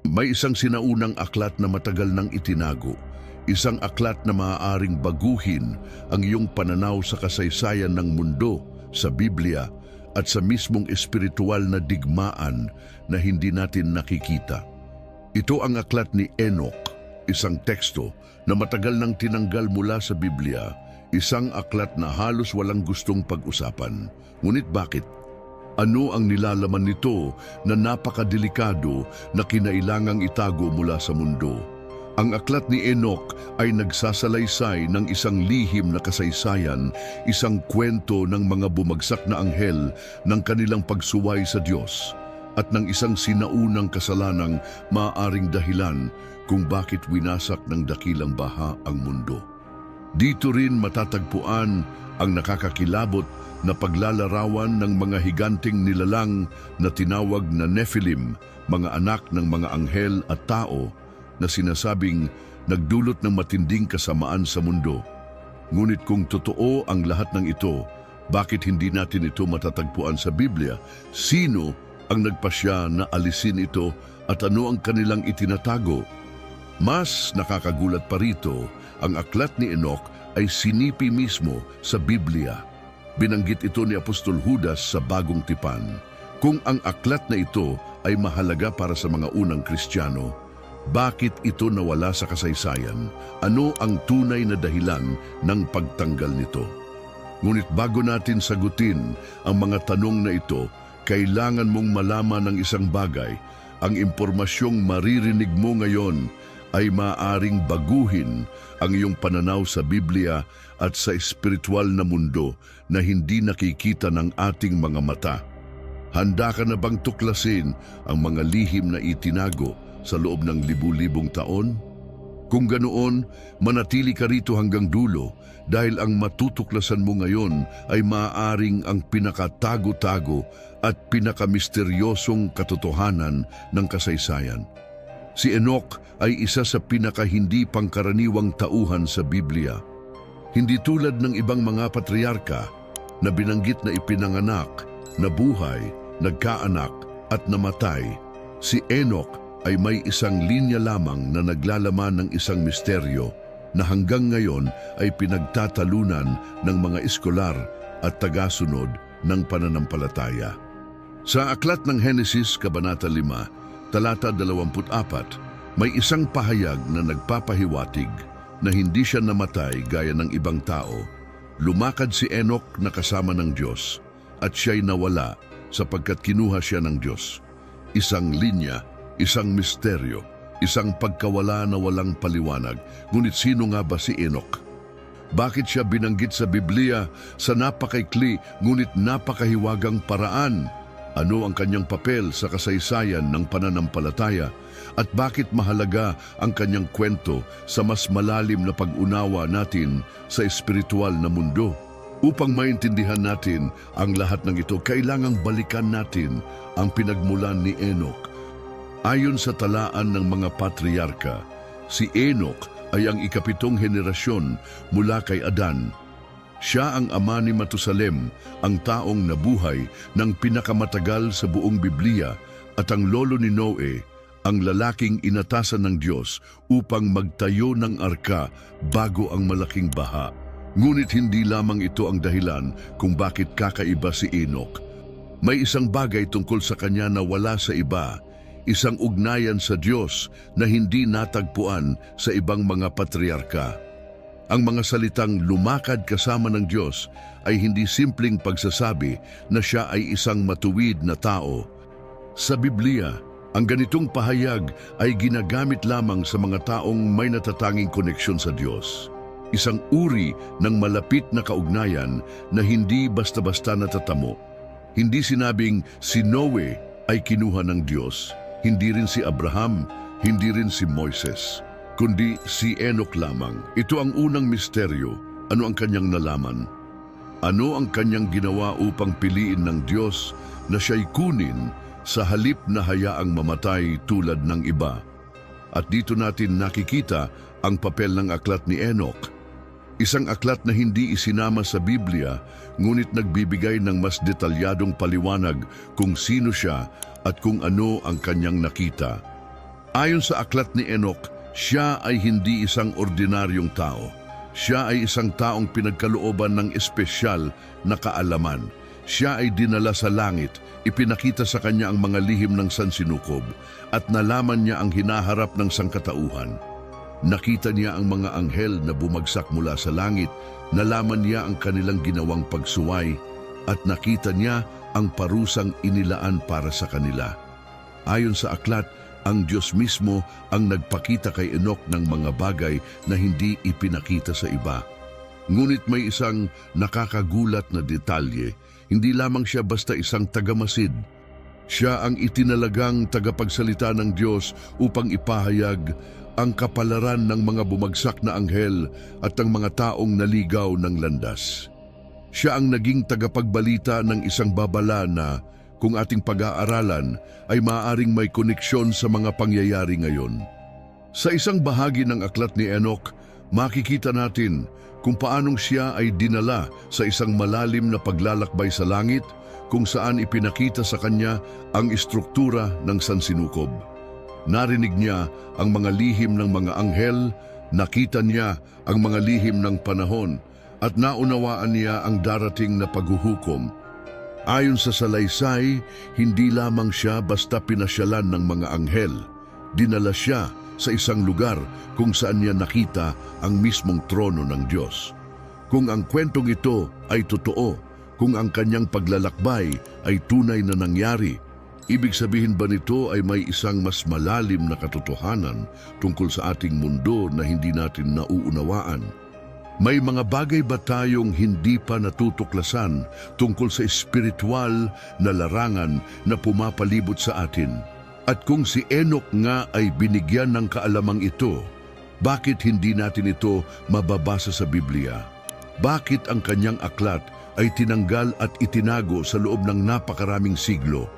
May isang sinaunang aklat na matagal nang itinago. Isang aklat na maaaring baguhin ang iyong pananaw sa kasaysayan ng mundo, sa Biblia, at sa mismong espiritual na digmaan na hindi natin nakikita. Ito ang aklat ni Enoch, isang teksto na matagal nang tinanggal mula sa Biblia, isang aklat na halos walang gustong pag-usapan. Ngunit bakit? Ano ang nilalaman nito na napakadelikado na kinailangang itago mula sa mundo? Ang aklat ni Enoch ay nagsasalaysay ng isang lihim na kasaysayan, isang kwento ng mga bumagsak na anghel ng kanilang pagsuway sa Diyos at ng isang sinaunang kasalanang maaaring dahilan kung bakit winasak ng dakilang baha ang mundo. Dito rin matatagpuan ang nakakakilabot na paglalarawan ng mga higanting nilalang na tinawag na Nephilim, mga anak ng mga anghel at tao na sinasabing nagdulot ng matinding kasamaan sa mundo. Ngunit kung totoo ang lahat ng ito, bakit hindi natin ito matatagpuan sa Biblia? Sino ang nagpasya na alisin ito at ano ang kanilang itinatago? Mas nakakagulat pa rito, ang aklat ni Enoch ay sinipi mismo sa Biblia. Binanggit ito ni Apostol Judas sa Bagong Tipan. Kung ang aklat na ito ay mahalaga para sa mga unang Kristiyano, bakit ito nawala sa kasaysayan? Ano ang tunay na dahilan ng pagtanggal nito? Ngunit bago natin sagutin ang mga tanong na ito, kailangan mong malaman ng isang bagay. Ang impormasyong maririnig mo ngayon ay maaaring baguhin ang iyong pananaw sa Biblia at sa espiritual na mundo na hindi nakikita ng ating mga mata. Handa ka na bang tuklasin ang mga lihim na itinago sa loob ng libu-libong taon? Kung ganoon, manatili ka rito hanggang dulo dahil ang matutuklasan mo ngayon ay maaaring ang pinakatago-tago at pinakamisteryosong katotohanan ng kasaysayan. Si Enoch ay isa sa pinakahindi pangkaraniwang tauhan sa Biblia. Hindi tulad ng ibang mga patriarka na binanggit na ipinanganak, nabuhay, nagkaanak at namatay. Si Enoch ay may isang linya lamang na naglalaman ng isang misteryo na hanggang ngayon ay pinagtatalunan ng mga eskolar at tagasunod ng pananampalataya. Sa aklat ng Henesis, Kabanata 5, Talata 24, may isang pahayag na nagpapahiwatig na hindi siya namatay gaya ng ibang tao. Lumakad si Enoch na kasama ng Diyos at siya'y nawala sapagkat kinuha siya ng Diyos. Isang linya, isang misteryo, isang pagkawala na walang paliwanag. Ngunit sino nga ba si Enoch? Bakit siya binanggit sa Biblia sa napakaikli ngunit napakahiwagang paraan? Ano ang kanyang papel sa kasaysayan ng pananampalataya at bakit mahalaga ang kanyang kwento sa mas malalim na pag-unawa natin sa espiritual na mundo? Upang maintindihan natin ang lahat ng ito, kailangang balikan natin ang pinagmulan ni Enoch. Ayon sa talaan ng mga patriarka, si Enoch ay ang ikapitong henerasyon mula kay Adan. Siya ang ama ni Matusalem, ang taong nabuhay ng pinakamatagal sa buong Biblia at ang lolo ni Noe, ang lalaking inatasan ng Diyos upang magtayo ng arka bago ang malaking baha. Ngunit hindi lamang ito ang dahilan kung bakit kakaiba si Enoch. May isang bagay tungkol sa kanya na wala sa iba, isang ugnayan sa Diyos na hindi natagpuan sa ibang mga patriarka. Ang mga salitang lumakad kasama ng Diyos ay hindi simpleng pagsasabi na siya ay isang matuwid na tao. Sa Biblia, ang ganitong pahayag ay ginagamit lamang sa mga taong may natatanging koneksyon sa Diyos. Isang uri ng malapit na kaugnayan na hindi basta-basta natatamo. Hindi sinabing si Noe ay kinuha ng Diyos, hindi rin si Abraham, hindi rin si Moises, kundi si Enoch lamang. Ito ang unang misteryo. Ano ang kanyang nalaman? Ano ang kanyang ginawa upang piliin ng Diyos na siya'y kunin sa halip na hayaang mamatay tulad ng iba? At dito natin nakikita ang papel ng aklat ni Enoch. Isang aklat na hindi isinama sa Biblia, ngunit nagbibigay ng mas detalyadong paliwanag kung sino siya at kung ano ang kanyang nakita. Ayon sa aklat ni Enoch, siya ay hindi isang ordinaryong tao. Siya ay isang taong pinagkalooban ng espesyal na kaalaman. Siya ay dinala sa langit, ipinakita sa kanya ang mga lihim ng sansinukob, at nalaman niya ang hinaharap ng sangkatauhan. Nakita niya ang mga anghel na bumagsak mula sa langit, nalaman niya ang kanilang ginawang pagsuway, at nakita niya ang parusang inilaan para sa kanila. Ayon sa aklat, ang Diyos mismo ang nagpakita kay Enoch ng mga bagay na hindi ipinakita sa iba. Ngunit may isang nakakagulat na detalye, hindi lamang siya basta isang tagamasid. Siya ang itinalagang tagapagsalita ng Diyos upang ipahayag ang kapalaran ng mga bumagsak na anghel at ang mga taong naligaw ng landas. Siya ang naging tagapagbalita ng isang babala na, kung ating pag-aaralan, ay maaaring may koneksyon sa mga pangyayari ngayon. Sa isang bahagi ng aklat ni Enoch, makikita natin kung paanong siya ay dinala sa isang malalim na paglalakbay sa langit, kung saan ipinakita sa kanya ang istruktura ng sansinukob. Narinig niya ang mga lihim ng mga anghel, nakita niya ang mga lihim ng panahon, at naunawaan niya ang darating na paghuhukom. Ayon sa salaysay, hindi lamang siya basta pinasyalan ng mga anghel. Dinala siya sa isang lugar kung saan niya nakita ang mismong trono ng Diyos. Kung ang kwentong ito ay totoo, kung ang kanyang paglalakbay ay tunay na nangyari, ibig sabihin ba nito ay may isang mas malalim na katotohanan tungkol sa ating mundo na hindi natin nauunawaan? May mga bagay ba tayong hindi pa natutuklasan tungkol sa espiritual na larangan na pumapalibot sa atin? At kung si Enoch nga ay binigyan ng kaalamang ito, bakit hindi natin ito mababasa sa Biblia? Bakit ang kanyang aklat ay tinanggal at itinago sa loob ng napakaraming siglo?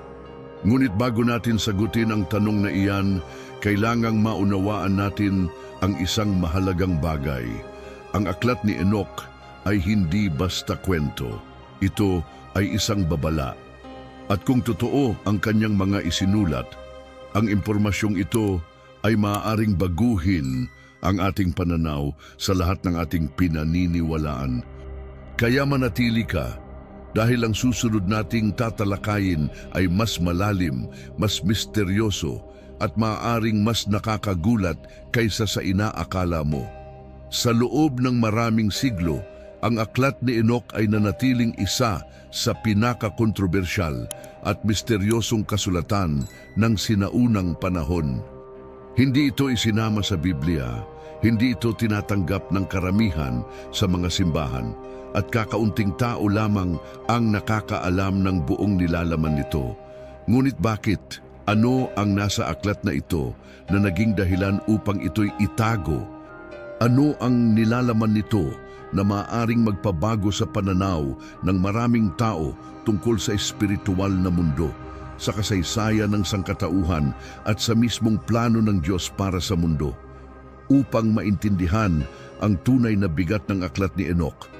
Ngunit bago natin sagutin ang tanong na iyan, kailangang maunawaan natin ang isang mahalagang bagay. Ang aklat ni Enoch ay hindi basta kwento. Ito ay isang babala. At kung totoo ang kanyang mga isinulat, ang impormasyong ito ay maaaring baguhin ang ating pananaw sa lahat ng ating pinaniniwalaan. Kaya manatili ka, dahil ang susunod nating tatalakayin ay mas malalim, mas misteryoso, at maaaring mas nakakagulat kaysa sa inaakala mo. Sa loob ng maraming siglo, ang aklat ni Enoch ay nanatiling isa sa pinakakontrobersyal at misteryosong kasulatan ng sinaunang panahon. Hindi ito isinama sa Biblia, hindi ito tinatanggap ng karamihan sa mga simbahan, at kakaunting tao lamang ang nakakaalam ng buong nilalaman nito. Ngunit bakit? Ano ang nasa aklat na ito na naging dahilan upang ito'y itago? Ano ang nilalaman nito na maaaring magpabago sa pananaw ng maraming tao tungkol sa espiritual na mundo, sa kasaysayan ng sangkatauhan at sa mismong plano ng Diyos para sa mundo? Upang maintindihan ang tunay na bigat ng aklat ni Enoch,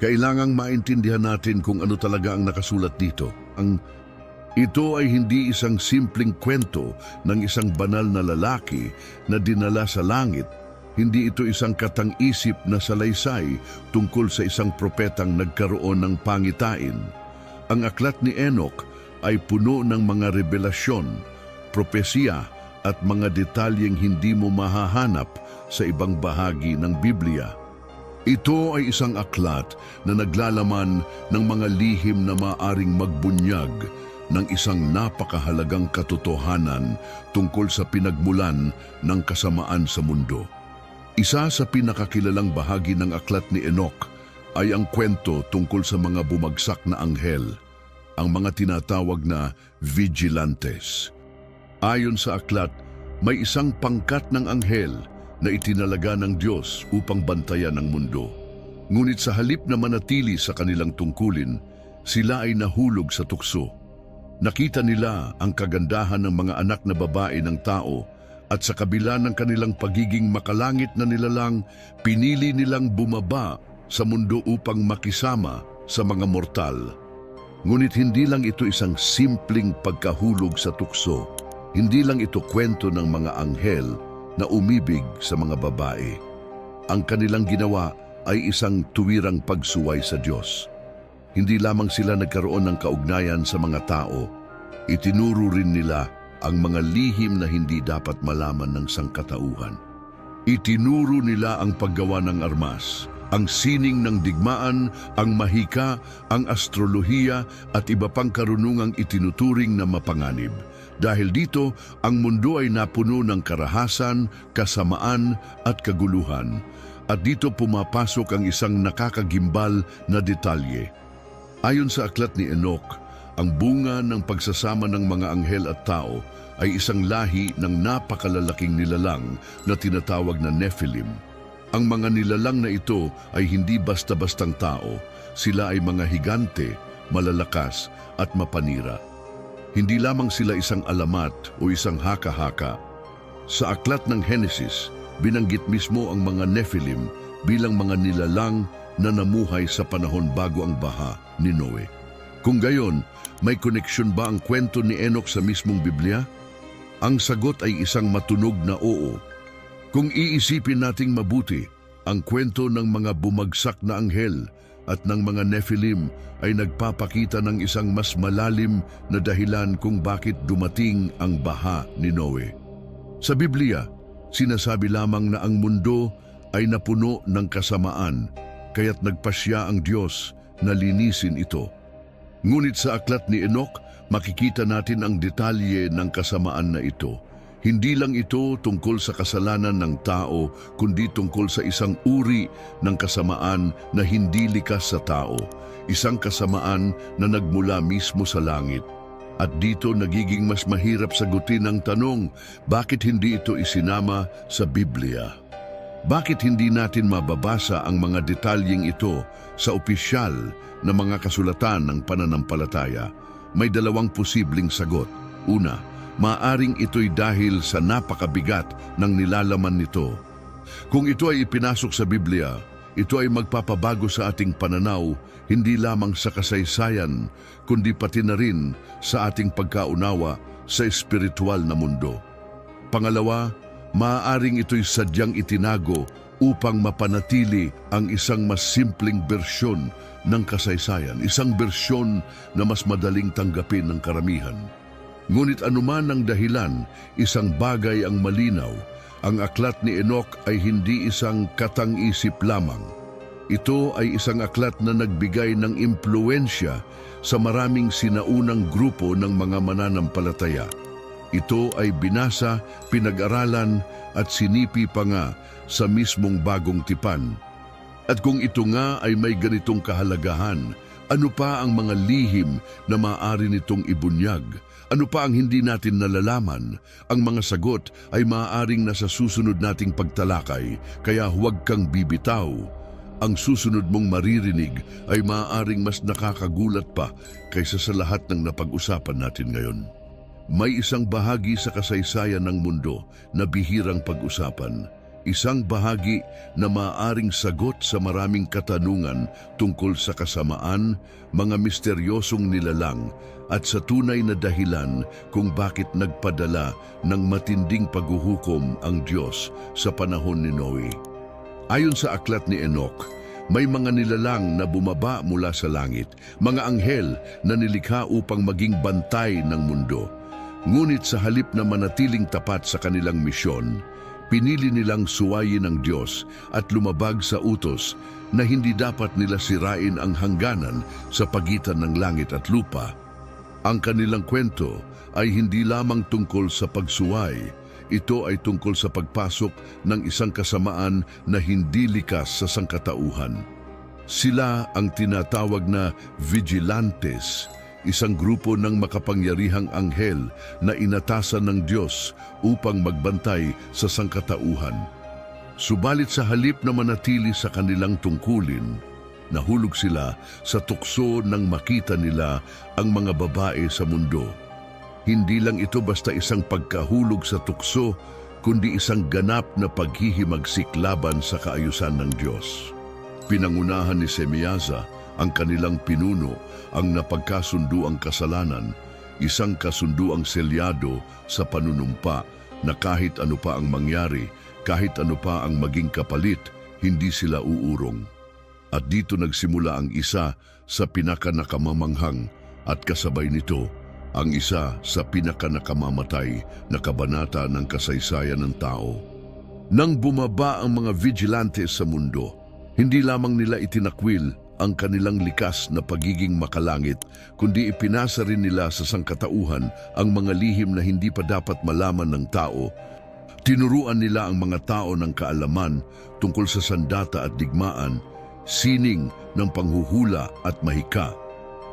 kailangang maintindihan natin kung ano talaga ang nakasulat dito. Ito ay hindi isang simpleng kwento ng isang banal na lalaki na dinala sa langit. Hindi ito isang katang-isip na salaysay tungkol sa isang propetang nagkaroon ng pangitain. Ang aklat ni Enoch ay puno ng mga revelasyon, propesya at mga detalyeng hindi mo mahahanap sa ibang bahagi ng Biblia. Ito ay isang aklat na naglalaman ng mga lihim na maaring magbunyag ng isang napakahalagang katotohanan tungkol sa pinagmulan ng kasamaan sa mundo. Isa sa pinakakilalang bahagi ng aklat ni Enoch ay ang kwento tungkol sa mga bumagsak na anghel, ang mga tinatawag na vigilantes. Ayon sa aklat, may isang pangkat ng anghel na itinalaga ng Diyos upang bantayan ang mundo. Ngunit sa halip na manatili sa kanilang tungkulin, sila ay nahulog sa tukso. Nakita nila ang kagandahan ng mga anak na babae ng tao, at sa kabila ng kanilang pagiging makalangit na nilalang, pinili nilang bumaba sa mundo upang makisama sa mga mortal. Ngunit hindi lang ito isang simpleng pagkahulog sa tukso. Hindi lang ito kwento ng mga anghel na umibig sa mga babae. Ang kanilang ginawa ay isang tuwirang pagsuway sa Diyos. Hindi lamang sila nagkaroon ng kaugnayan sa mga tao, itinuro rin nila ang mga lihim na hindi dapat malaman ng sangkatauhan. Itinuro nila ang paggawa ng armas, ang sining ng digmaan, ang mahika, ang astrolohiya at iba pang karunungang itinuturing na mapanganib. Dahil dito, ang mundo ay napuno ng karahasan, kasamaan at kaguluhan. At dito pumapasok ang isang nakakagimbal na detalye. Ayon sa aklat ni Enoch, ang bunga ng pagsasama ng mga anghel at tao ay isang lahi ng napakalalaking nilalang na tinatawag na Nephilim. Ang mga nilalang na ito ay hindi basta-bastang tao. Sila ay mga higante, malalakas at mapanira. Hindi lamang sila isang alamat o isang haka-haka. Sa aklat ng Henesis, binanggit mismo ang mga Nephilim bilang mga nilalang na namuhay sa panahon bago ang baha ni Noe. Kung gayon, may koneksyon ba ang kwento ni Enoch sa mismong Biblia? Ang sagot ay isang matunog na oo. Kung iisipin nating mabuti, ang kwento ng mga bumagsak na anghel at ng mga Nephilim ay nagpapakita ng isang mas malalim na dahilan kung bakit dumating ang baha ni Noe. Sa Biblia, sinasabi lamang na ang mundo ay napuno ng kasamaan, kaya't nagpasya ang Diyos na linisin ito. Ngunit sa aklat ni Enoch, makikita natin ang detalye ng kasamaan na ito. Hindi lang ito tungkol sa kasalanan ng tao, kundi tungkol sa isang uri ng kasamaan na hindi likas sa tao. Isang kasamaan na nagmula mismo sa langit. At dito nagiging mas mahirap sagutin ang tanong, bakit hindi ito isinama sa Biblia? Bakit hindi natin mababasa ang mga detalyeng ito sa opisyal na mga kasulatan ng pananampalataya? May dalawang posibleng sagot. Una, maaring ito'y dahil sa napakabigat ng nilalaman nito. Kung ito ay ipinasok sa Biblia, ito ay magpapabago sa ating pananaw, hindi lamang sa kasaysayan, kundi pati na rin sa ating pagkaunawa sa espiritual na mundo. Pangalawa, maaaring ito'y sadyang itinago upang mapanatili ang isang mas simpleng bersyon ng kasaysayan, isang bersyon na mas madaling tanggapin ng karamihan. Ngunit anuman ang dahilan, isang bagay ang malinaw. Ang aklat ni Enoch ay hindi isang katang-isip lamang. Ito ay isang aklat na nagbigay ng impluensya sa maraming sinaunang grupo ng mga mananampalataya. Ito ay binasa, pinag-aralan at sinipi pa nga sa mismong bagong tipan. At kung ito nga ay may ganitong kahalagahan, ano pa ang mga lihim na maaari nitong ibunyag? Ano pa ang hindi natin nalalaman? Ang mga sagot ay maaaring nasa susunod nating pagtalakay, kaya huwag kang bibitaw. Ang susunod mong maririnig ay maaaring mas nakakagulat pa kaysa sa lahat ng napag-usapan natin ngayon. May isang bahagi sa kasaysayan ng mundo na bihirang pag-usapan. Isang bahagi na maaaring sagot sa maraming katanungan tungkol sa kasamaan, mga misteryosong nilalang, at sa tunay na dahilan kung bakit nagpadala ng matinding paghuhukom ang Diyos sa panahon ni Noe. Ayon sa aklat ni Enoch, may mga nilalang na bumaba mula sa langit, mga anghel na nilikha upang maging bantay ng mundo. Ngunit sa halip na manatiling tapat sa kanilang misyon, pinili nilang suwayin ang Diyos at lumabag sa utos na hindi dapat nila sirain ang hangganan sa pagitan ng langit at lupa. Ang kanilang kwento ay hindi lamang tungkol sa pagsuway, ito ay tungkol sa pagpasok ng isang kasamaan na hindi likas sa sangkatauhan. Sila ang tinatawag na vigilantes, isang grupo ng makapangyarihang anghel na inatasan ng Diyos upang magbantay sa sangkatauhan. Subalit sa halip na manatili sa kanilang tungkulin, nahulog sila sa tukso nang makita nila ang mga babae sa mundo. Hindi lang ito basta isang pagkahulog sa tukso, kundi isang ganap na paghihimagsik laban sa kaayusan ng Diyos. Pinangunahan ni Semiasa, ang kanilang pinuno, ang napagkasundo ang kasalanan. isang kasunduang selyado sa panunumpa na kahit ano pa ang mangyari, kahit ano pa ang maging kapalit, hindi sila uurong. At dito nagsimula ang isa sa pinaka-nakamamanghang at kasabay nito ang isa sa pinaka-nakamamatay na kabanata ng kasaysayan ng tao. Nang bumaba ang mga vigilante sa mundo, hindi lamang nila itinakwil ang kanilang likas na pagiging makalangit, kundi ipinasa rin nila sa sangkatauhan ang mga lihim na hindi pa dapat malaman ng tao. Tinuruan nila ang mga tao ng kaalaman tungkol sa sandata at digmaan, sining ng panghuhula at mahika,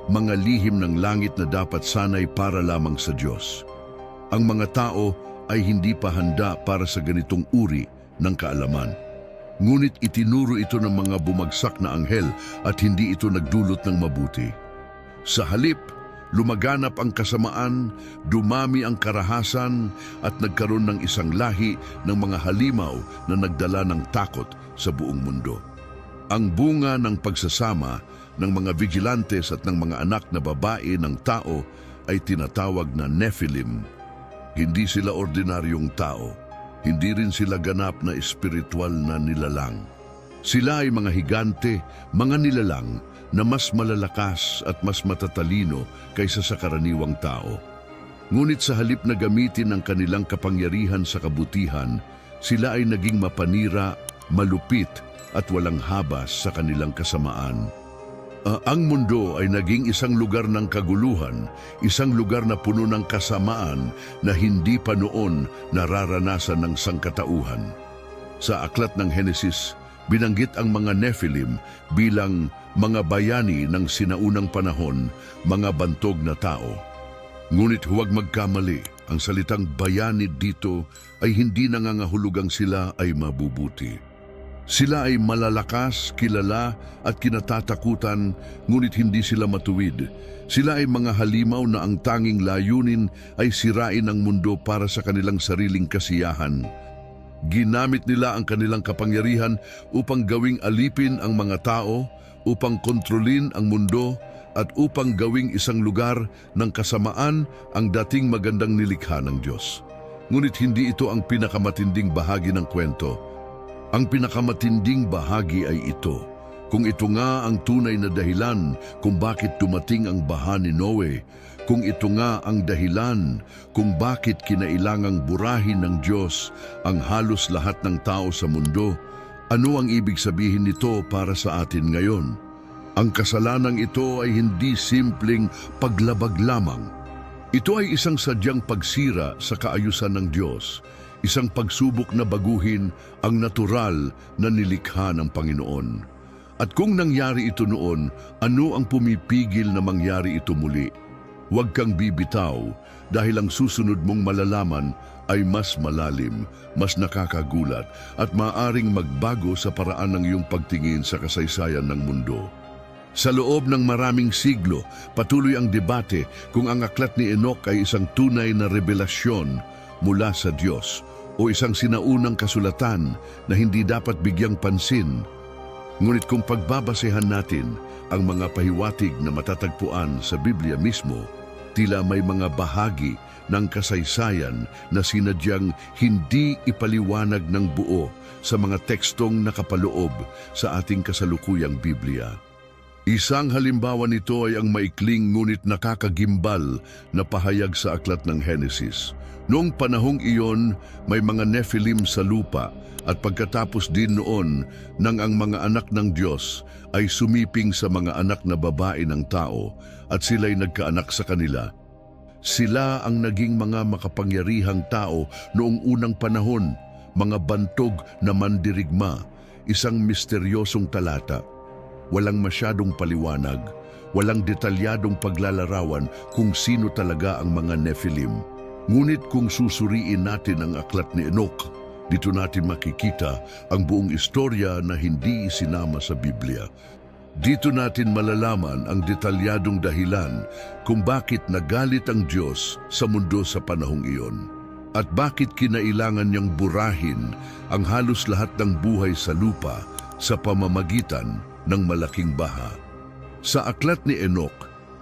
mga lihim ng langit na dapat sanay para lamang sa Diyos. Ang mga tao ay hindi pa handa para sa ganitong uri ng kaalaman. Ngunit itinuro ito ng mga bumagsak na anghel at hindi ito nagdulot ng mabuti. Sa halip, lumaganap ang kasamaan, dumami ang karahasan at nagkaroon ng isang lahi ng mga halimaw na nagdala ng takot sa buong mundo. Ang bunga ng pagsasama ng mga vigilantes at ng mga anak na babae ng tao ay tinatawag na Nephilim. Hindi sila ordinaryong tao. Hindi rin sila ganap na espiritual na nilalang. Sila ay mga higante, mga nilalang na mas malalakas at mas matatalino kaysa sa karaniwang tao. Ngunit sa halip na gamitin ang kanilang kapangyarihan sa kabutihan, sila ay naging mapanira, malupit at walang habas sa kanilang kasamaan. Ang mundo ay naging isang lugar ng kaguluhan, isang lugar na puno ng kasamaan na hindi pa noon nararanasan ng sangkatauhan. Sa aklat ng Henesis, binanggit ang mga Nephilim bilang mga bayani ng sinaunang panahon, mga bantog na tao. Ngunit huwag magkamali, ang salitang bayani dito ay hindi nangangahulugang sila ay mabubuti. Sila ay malalakas, kilala at kinatatakutan, ngunit hindi sila matuwid. Sila ay mga halimaw na ang tanging layunin ay sirain ang mundo para sa kanilang sariling kasiyahan. Ginamit nila ang kanilang kapangyarihan upang gawing alipin ang mga tao, upang kontrolin ang mundo, at upang gawing isang lugar ng kasamaan ang dating magandang nilikha ng Diyos. Ngunit hindi ito ang pinakamatinding bahagi ng kwento. Ang pinakamatinding bahagi ay ito. Kung ito nga ang tunay na dahilan kung bakit dumating ang baha ni Noe, kung ito nga ang dahilan kung bakit kinailangang burahin ng Diyos ang halos lahat ng tao sa mundo, ano ang ibig sabihin nito para sa atin ngayon? Ang kasalanang ito ay hindi simpleng paglabag lamang. Ito ay isang sadyang pagsira sa kaayusan ng Diyos, isang pagsubok na baguhin ang natural na nilikha ng Panginoon. At kung nangyari ito noon, ano ang pumipigil na mangyari ito muli? Huwag kang bibitaw dahil ang susunod mong malalaman ay mas malalim, mas nakakagulat at maaaring magbago sa paraan ng iyong pagtingin sa kasaysayan ng mundo. Sa loob ng maraming siglo, patuloy ang debate kung ang aklat ni Enoch ay isang tunay na revelasyon mula sa Diyos o isang sinaunang kasulatan na hindi dapat bigyang pansin. Ngunit kung pagbabasehan natin ang mga pahiwatig na matatagpuan sa Biblia mismo, tila may mga bahagi ng kasaysayan na sinadyang hindi ipaliwanag ng buo sa mga tekstong nakapaloob sa ating kasalukuyang Biblia. Isang halimbawa nito ay ang maikling ngunit nakakagimbal na pahayag sa aklat ng Henesis. Noong panahong iyon, may mga Nephilim sa lupa at pagkatapos din noon nang ang mga anak ng Diyos ay sumiping sa mga anak na babae ng tao at sila'y nagkaanak sa kanila. Sila ang naging mga makapangyarihang tao noong unang panahon, mga bantog na mandirigma, isang misteryosong talata. Walang masyadong paliwanag, walang detalyadong paglalarawan kung sino talaga ang mga Nephilim. Ngunit kung susuriin natin ang aklat ni Enoch, dito natin makikita ang buong istorya na hindi isinama sa Biblia. Dito natin malalaman ang detalyadong dahilan kung bakit nagalit ang Diyos sa mundo sa panahong iyon at bakit kinailangan niyang burahin ang halos lahat ng buhay sa lupa sa pamamagitan ng malaking baha. Sa aklat ni Enoch,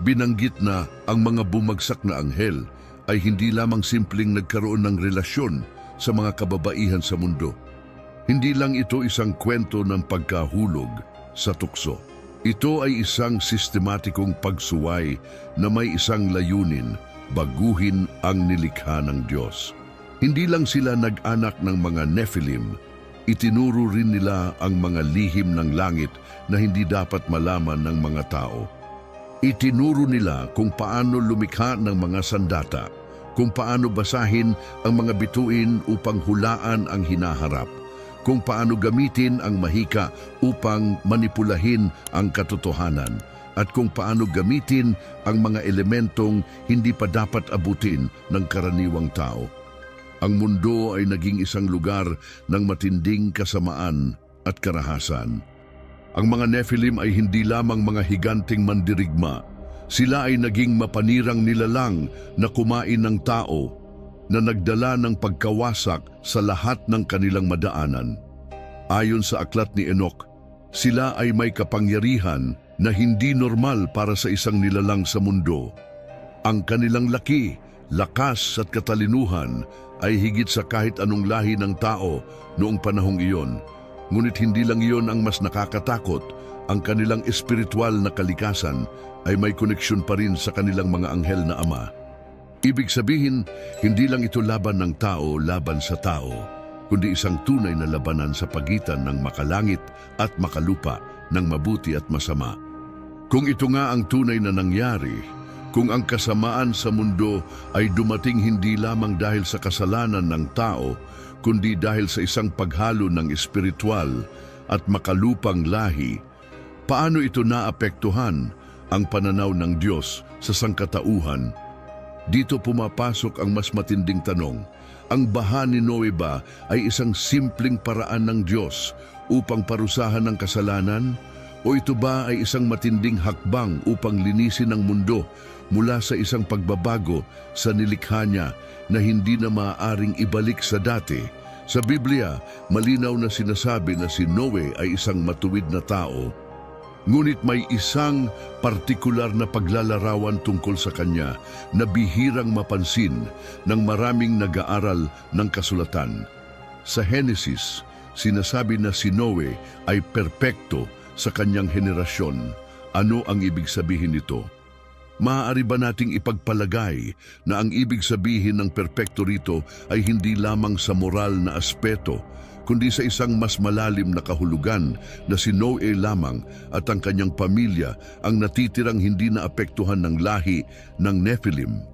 Binanggit na ang mga bumagsak na anghel ay hindi lamang simpleng nagkaroon ng relasyon sa mga kababaihan sa mundo. Hindi lang ito isang kwento ng pagkahulog sa tukso. Ito ay isang sistematikong pagsuway na may isang layunin, baguhin ang nilikha ng Diyos. Hindi lang sila nag-anak ng mga Nephilim, itinuro rin nila ang mga lihim ng langit na hindi dapat malaman ng mga tao. Itinuro nila kung paano lumikha ng mga sandata, kung paano basahin ang mga bituin upang hulaan ang hinaharap, kung paano gamitin ang mahika upang manipulahin ang katotohanan, at kung paano gamitin ang mga elementong hindi pa dapat abutin ng karaniwang tao. Ang mundo ay naging isang lugar ng matinding kasamaan at karahasan. Ang mga Nephilim ay hindi lamang mga higanting mandirigma. Sila ay naging mapanirang nilalang na kumain ng tao, na nagdala ng pagkawasak sa lahat ng kanilang madaanan. Ayon sa aklat ni Enoch, sila ay may kapangyarihan na hindi normal para sa isang nilalang sa mundo. Ang kanilang laki, lakas at katalinuhan ay higit sa kahit anong lahi ng tao noong panahong iyon. Ngunit hindi lang iyon ang mas nakakatakot, ang kanilang espiritual na kalikasan ay may koneksyon pa rin sa kanilang mga anghel na ama. Ibig sabihin, hindi lang ito laban ng tao laban sa tao, kundi isang tunay na labanan sa pagitan ng makalangit at makalupa, ng mabuti at masama. Kung ito nga ang tunay na nangyari, kung ang kasamaan sa mundo ay dumating hindi lamang dahil sa kasalanan ng tao, kundi dahil sa isang paghalo ng espiritual at makalupang lahi, paano ito naapektuhan ang pananaw ng Diyos sa sangkatauhan? Dito pumapasok ang mas matinding tanong. Ang baha ni Noe ba ay isang simpleng paraan ng Diyos upang parusahan ang kasalanan? O ito ba ay isang matinding hakbang upang linisin ang mundo mula sa isang pagbabago sa nilikha niya na hindi na maaaring ibalik sa dati? Sa Biblia, malinaw na sinasabi na si Noe ay isang matuwid na tao. Ngunit may isang partikular na paglalarawan tungkol sa kanya na bihirang mapansin ng maraming nag-aaral ng kasulatan. Sa Henesis, sinasabi na si Noe ay perpekto sa kanyang henerasyon. Ano ang ibig sabihin nito? Maaari ba nating ipagpalagay na ang ibig sabihin ng perpekto rito ay hindi lamang sa moral na aspeto, kundi sa isang mas malalim na kahulugan na si Noe lamang at ang kanyang pamilya ang natitirang hindi naapektuhan ng lahi ng Nephilim?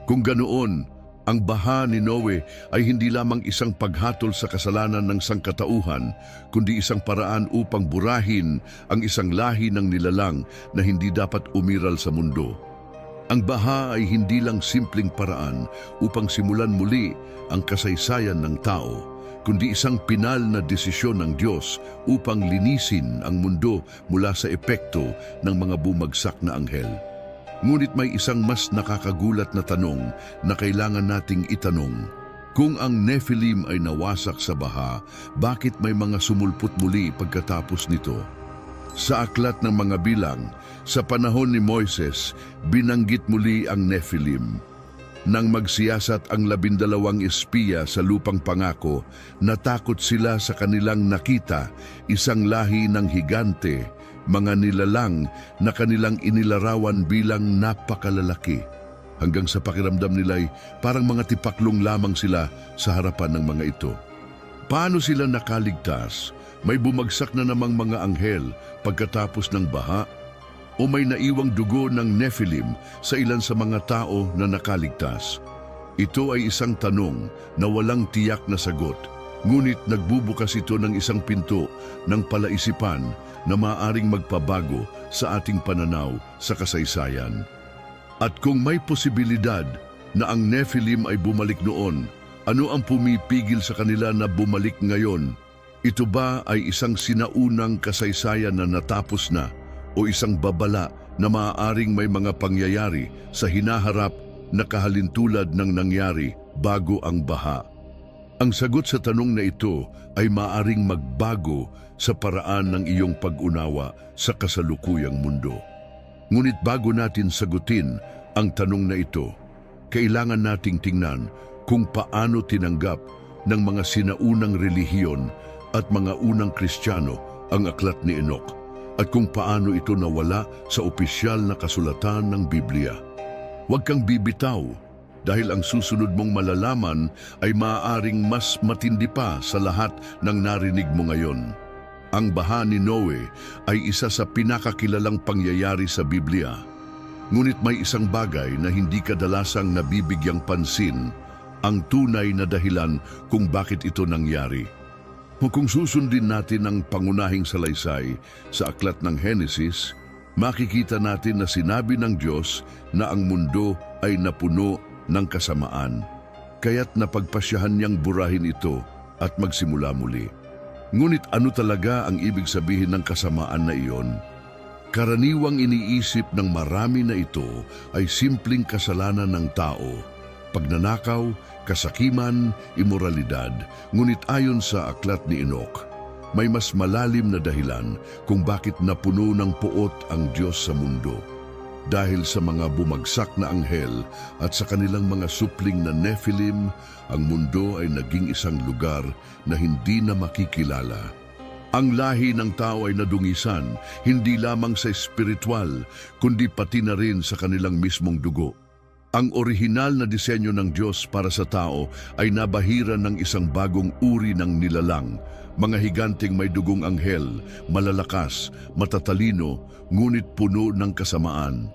Kung ganoon, ang baha ni Noe ay hindi lamang isang paghatol sa kasalanan ng sangkatauhan, kundi isang paraan upang burahin ang isang lahi ng nilalang na hindi dapat umiral sa mundo. Ang baha ay hindi lang simpleng paraan upang simulan muli ang kasaysayan ng tao, kundi isang pinal na desisyon ng Diyos upang linisin ang mundo mula sa epekto ng mga bumagsak na anghel. Ngunit may isang mas nakakagulat na tanong na kailangan nating itanong. Kung ang Nephilim ay nawasak sa baha, bakit may mga sumulpot muli pagkatapos nito? Sa aklat ng mga bilang, sa panahon ni Moises, binanggit muli ang Nephilim. Nang magsiyasat ang 12 espiya sa lupang pangako, natakot sila sa kanilang nakita, isang lahi ng higante, mga nilalang na kanilang inilarawan bilang napakalalaki. Hanggang sa pakiramdam nila'y parang mga tipaklong lamang sila sa harapan ng mga ito. Paano sila nakaligtas? May bumagsak na namang mga anghel pagkatapos ng baha? O may naiwang dugo ng Nephilim sa ilan sa mga tao na nakaligtas? Ito ay isang tanong na walang tiyak na sagot, ngunit nagbubukas ito ng isang pinto ng palaisipan na maaaring magpabago sa ating pananaw sa kasaysayan. At kung may posibilidad na ang Nephilim ay bumalik noon, ano ang pumipigil sa kanila na bumalik ngayon? Ito ba ay isang sinaunang kasaysayan na natapos na o isang babala na maaaring may mga pangyayari sa hinaharap na kahalintulad ng nangyari bago ang baha? Ang sagot sa tanong na ito ay maaaring magbago sa paraan ng iyong pag-unawa sa kasalukuyang mundo. Ngunit bago natin sagutin ang tanong na ito, kailangan nating tingnan kung paano tinanggap ng mga sinaunang relihiyon at mga unang Kristiyano ang aklat ni Enoch at kung paano ito nawala sa opisyal na kasulatan ng Biblia. Huwag kang bibitaw dahil ang susunod mong malalaman ay maaaring mas matindi pa sa lahat ng narinig mo ngayon. Ang baha ni Noe ay isa sa pinakakilalang pangyayari sa Biblia. Ngunit may isang bagay na hindi kadalasang nabibigyang pansin, ang tunay na dahilan kung bakit ito nangyari. Kung susundin natin ang pangunahing salaysay sa aklat ng Henesis, makikita natin na sinabi ng Diyos na ang mundo ay napuno ng kasamaan, kaya't napagpasyahan niyang burahin ito at magsimula muli. Ngunit ano talaga ang ibig sabihin ng kasamaan na iyon? Karaniwang iniisip ng marami na ito ay simpleng kasalanan ng tao, pagnanakaw, kasakiman, imoralidad. Ngunit ayon sa aklat ni Enoch, may mas malalim na dahilan kung bakit napuno ng puot ang Diyos sa mundo. Dahil sa mga bumagsak na anghel at sa kanilang mga supling na Nephilim, ang mundo ay naging isang lugar na hindi na makikilala. Ang lahi ng tao ay nadungisan, hindi lamang sa espiritual, kundi pati na rin sa kanilang mismong dugo. Ang orihinal na disenyo ng Diyos para sa tao ay nabahiran ng isang bagong uri ng nilalang, mga higanting may dugong anghel, malalakas, matatalino, ngunit puno ng kasamaan.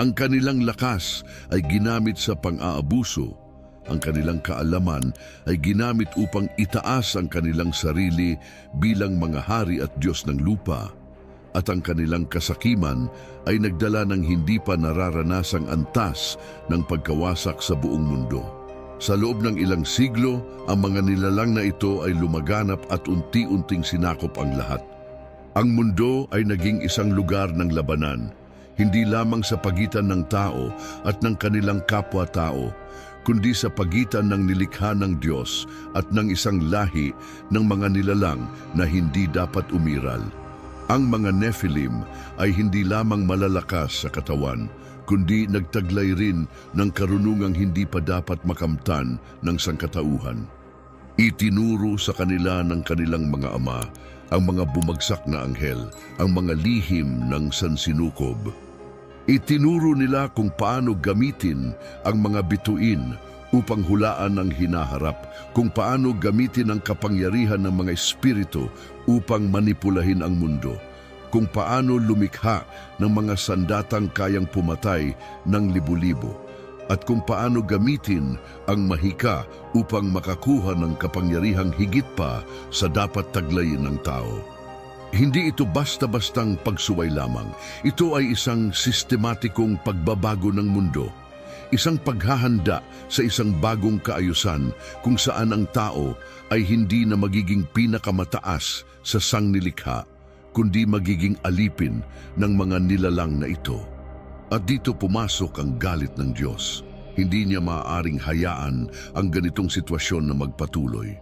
Ang kanilang lakas ay ginamit sa pang-aabuso. Ang kanilang kaalaman ay ginamit upang itaas ang kanilang sarili bilang mga hari at Diyos ng lupa. At ang kanilang kasakiman ay nagdala ng hindi pa nararanasang antas ng pagkawasak sa buong mundo. Sa loob ng ilang siglo, ang mga nilalang na ito ay lumaganap at unti-unting sinakop ang lahat. Ang mundo ay naging isang lugar ng labanan, hindi lamang sa pagitan ng tao at ng kanilang kapwa-tao, kundi sa pagitan ng nilikha ng Diyos at ng isang lahi ng mga nilalang na hindi dapat umiral. Ang mga Nephilim ay hindi lamang malalakas sa katawan, kundi nagtaglay rin ng karunungang hindi pa dapat makamtan ng sangkatauhan. Itinuro sa kanila ng kanilang mga ama ang mga bumagsak na anghel, ang mga lihim ng sansinukob. Itinuro nila kung paano gamitin ang mga bituin upang hulaan ang hinaharap, kung paano gamitin ang kapangyarihan ng mga espiritu upang manipulahin ang mundo, kung paano lumikha ng mga sandatang kayang pumatay ng libu-libo, at kung paano gamitin ang mahika upang makakuha ng kapangyarihang higit pa sa dapat taglayin ng tao. Hindi ito basta-bastang pagsuway lamang. Ito ay isang sistematikong pagbabago ng mundo. Isang paghahanda sa isang bagong kaayusan kung saan ang tao ay hindi na magiging pinakamataas sa sangnilikha, kundi magiging alipin ng mga nilalang na ito. At dito pumasok ang galit ng Diyos. Hindi niya maaaring hayaan ang ganitong sitwasyon na magpatuloy.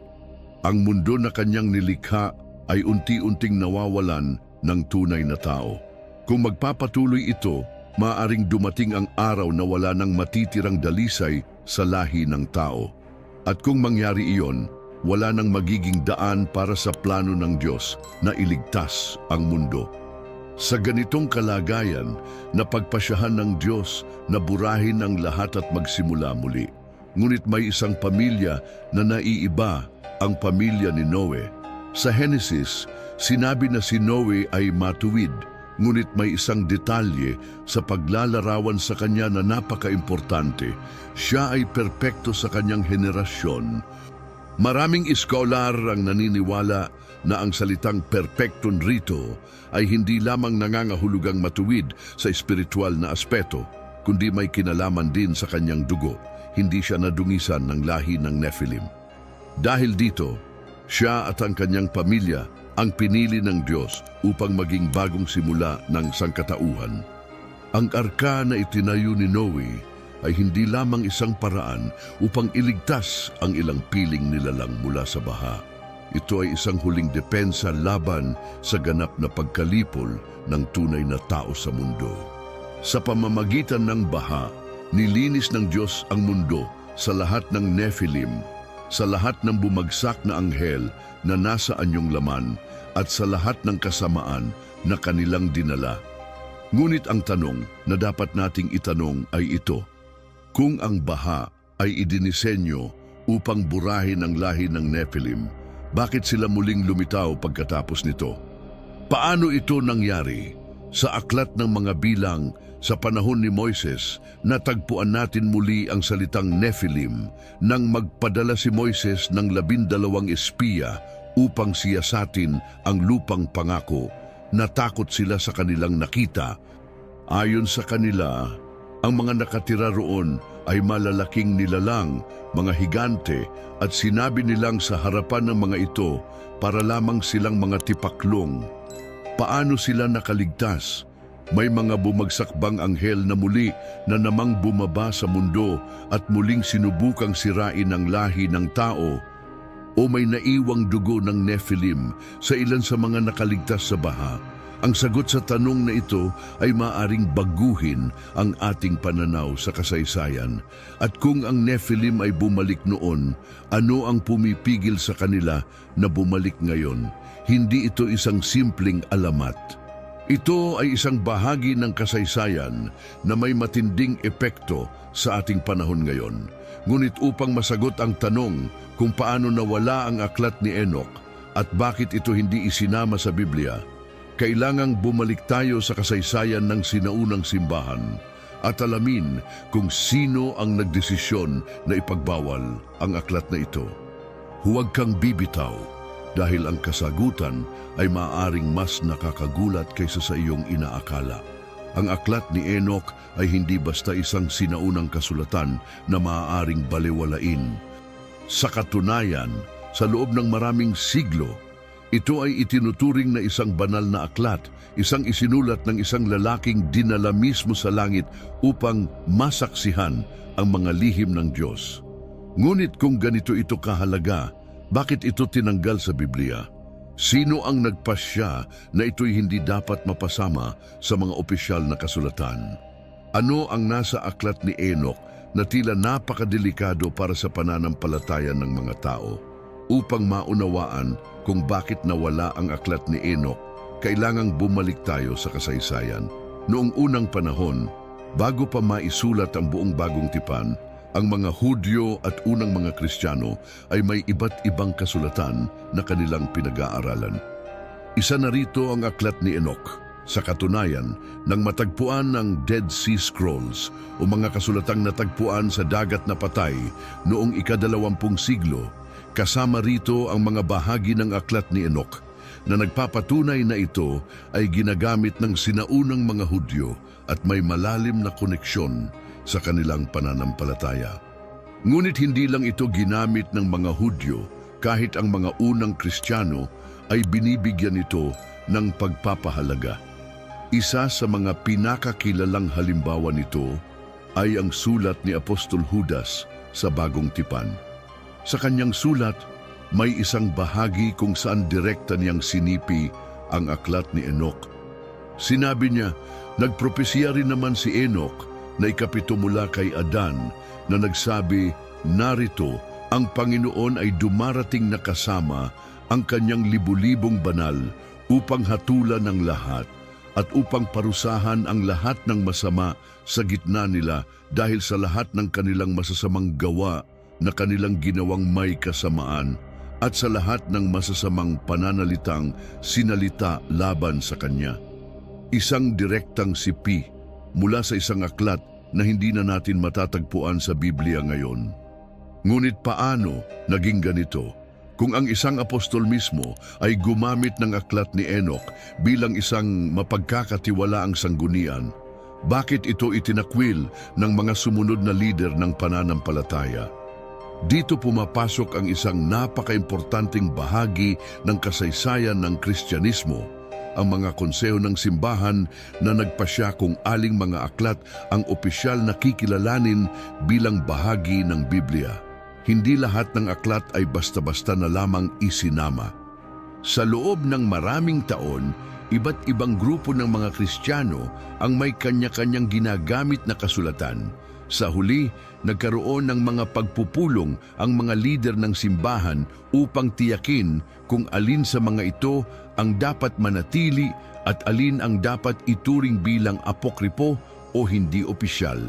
Ang mundo na kanyang nilikha ay unti-unting nawawalan ng tunay na tao. Kung magpapatuloy ito, maaaring dumating ang araw na wala nang matitirang dalisay sa lahi ng tao. At kung mangyari iyon, wala nang magiging daan para sa plano ng Diyos na iligtas ang mundo. Sa ganitong kalagayan, napagpasyahan ng Diyos na burahin ang lahat at magsimula muli. Ngunit may isang pamilya na naiiba, ang pamilya ni Noe. Sa Henesis, sinabi na si Noe ay matuwid, ngunit may isang detalye sa paglalarawan sa kanya na napaka-importante. Siya ay perpekto sa kanyang henerasyon. Maraming iskolar ang naniniwala na ang salitang perpekton rito ay hindi lamang nangangahulugang matuwid sa espiritual na aspeto, kundi may kinalaman din sa kanyang dugo. Hindi siya nadungisan ng lahi ng Nephilim. Dahil dito, siya at ang kanyang pamilya ang pinili ng Diyos upang maging bagong simula ng sangkatauhan. Ang arka na itinayo ni Noe ay hindi lamang isang paraan upang iligtas ang ilang piling nilalang mula sa baha. Ito ay isang huling depensa laban sa ganap na pagkalipol ng tunay na tao sa mundo. Sa pamamagitan ng baha, nilinis ng Diyos ang mundo sa lahat ng Nephilim, sa lahat ng bumagsak na anghel na nasa anyong laman, at sa lahat ng kasamaan na kanilang dinala. Ngunit ang tanong na dapat nating itanong ay ito: kung ang baha ay idinisenyo upang burahin ang lahi ng Nephilim, bakit sila muling lumitaw pagkatapos nito? Paano ito nangyari? Sa aklat ng mga bilang, sa panahon ni Moises, natagpuan natin muli ang salitang Nephilim nang magpadala si Moises ng 12 espiya upang siyasatin ang lupang pangako. Natakot sila sa kanilang nakita. Ayon sa kanila, ang mga nakatira roon ay malalaking nilalang, mga higante, at sinabi nilang sa harapan ng mga ito para lamang silang mga tipaklong. Paano sila nakaligtas? May mga bumagsak bang anghel na muli na namang bumaba sa mundo at muling sinubukang sirain ang lahi ng tao? O may naiwang dugo ng Nephilim sa ilan sa mga nakaligtas sa baha? Ang sagot sa tanong na ito ay maaring baguhin ang ating pananaw sa kasaysayan. At kung ang Nephilim ay bumalik noon, ano ang pumipigil sa kanila na bumalik ngayon? Hindi ito isang simpleng alamat. Ito ay isang bahagi ng kasaysayan na may matinding epekto sa ating panahon ngayon. Ngunit upang masagot ang tanong kung paano nawala ang aklat ni Enoch at bakit ito hindi isinama sa Biblia, kailangang bumalik tayo sa kasaysayan ng sinaunang simbahan at alamin kung sino ang nagdesisyon na ipagbawal ang aklat na ito. Huwag kang bibitaw dahil ang kasagutan ay maaaring mas nakakagulat kaysa sa iyong inaakala. Ang aklat ni Enoch ay hindi basta isang sinaunang kasulatan na maaaring balewalain. Sa katunayan, sa loob ng maraming siglo, ito ay itinuturing na isang banal na aklat, isang isinulat ng isang lalaking dinala mismo sa langit upang masaksihan ang mga lihim ng Diyos. Ngunit kung ganito ito kahalaga, bakit ito tinanggal sa Biblia? Sino ang nagpasya na ito'y hindi dapat mapasama sa mga opisyal na kasulatan? Ano ang nasa aklat ni Enoch na tila napakadelikado para sa pananampalataya ng mga tao? Upang maunawaan kung bakit nawala ang aklat ni Enoch, kailangang bumalik tayo sa kasaysayan. Noong unang panahon, bago pa maisulat ang buong bagong tipan, ang mga Hudyo at unang mga Kristiyano ay may iba't ibang kasulatan na kanilang pinag-aaralan. Isa na rito ang aklat ni Enoch. Sa katunayan, nang matagpuan ng Dead Sea Scrolls o mga kasulatang natagpuan sa dagat na patay noong ika-20 siglo, kasama rito ang mga bahagi ng aklat ni Enoch na nagpapatunay na ito ay ginagamit ng sinaunang mga Hudyo at may malalim na koneksyon sa kanilang pananampalataya. Ngunit hindi lang ito ginamit ng mga Hudyo, kahit ang mga unang Kristiyano ay binibigyan ito ng pagpapahalaga. Isa sa mga pinakakilalang halimbawa nito ay ang sulat ni Apostol Judas sa Bagong Tipan. Sa kanyang sulat, may isang bahagi kung saan direkta niyang sinipi ang aklat ni Enoch. Sinabi niya, nagpropesya rin naman si Enoch na ikapito mula kay Adan na nagsabi, narito, ang Panginoon ay dumarating na kasama ang kanyang libu-libong banal upang hatulan ang lahat at upang parusahan ang lahat ng masama sa gitna nila dahil sa lahat ng kanilang masasamang gawa na kanilang ginawang may kasamaan at sa lahat ng masasamang pananalitang sinalita laban sa kanya. Isang direktang sipi mula sa isang aklat na hindi na natin matatagpuan sa Biblia ngayon. Ngunit paano naging ganito? Kung ang isang apostol mismo ay gumamit ng aklat ni Enoch bilang isang mapagkakatiwalaang sanggunian, bakit ito itinakwil ng mga sumunod na lider ng pananampalataya? Dito pumapasok ang isang napaka-importanting bahagi ng kasaysayan ng Kristyanismo, ang mga konseho ng simbahan na nagpasya kung aling mga aklat ang opisyal na kikilalanin bilang bahagi ng Biblia. Hindi lahat ng aklat ay basta-basta na lamang isinama. Sa loob ng maraming taon, iba't ibang grupo ng mga Kristiyano ang may kanya-kanyang ginagamit na kasulatan. Sa huli, nagkaroon ng mga pagpupulong ang mga lider ng simbahan upang tiyakin kung alin sa mga ito ang dapat manatili at alin ang dapat ituring bilang apokripo o hindi opisyal.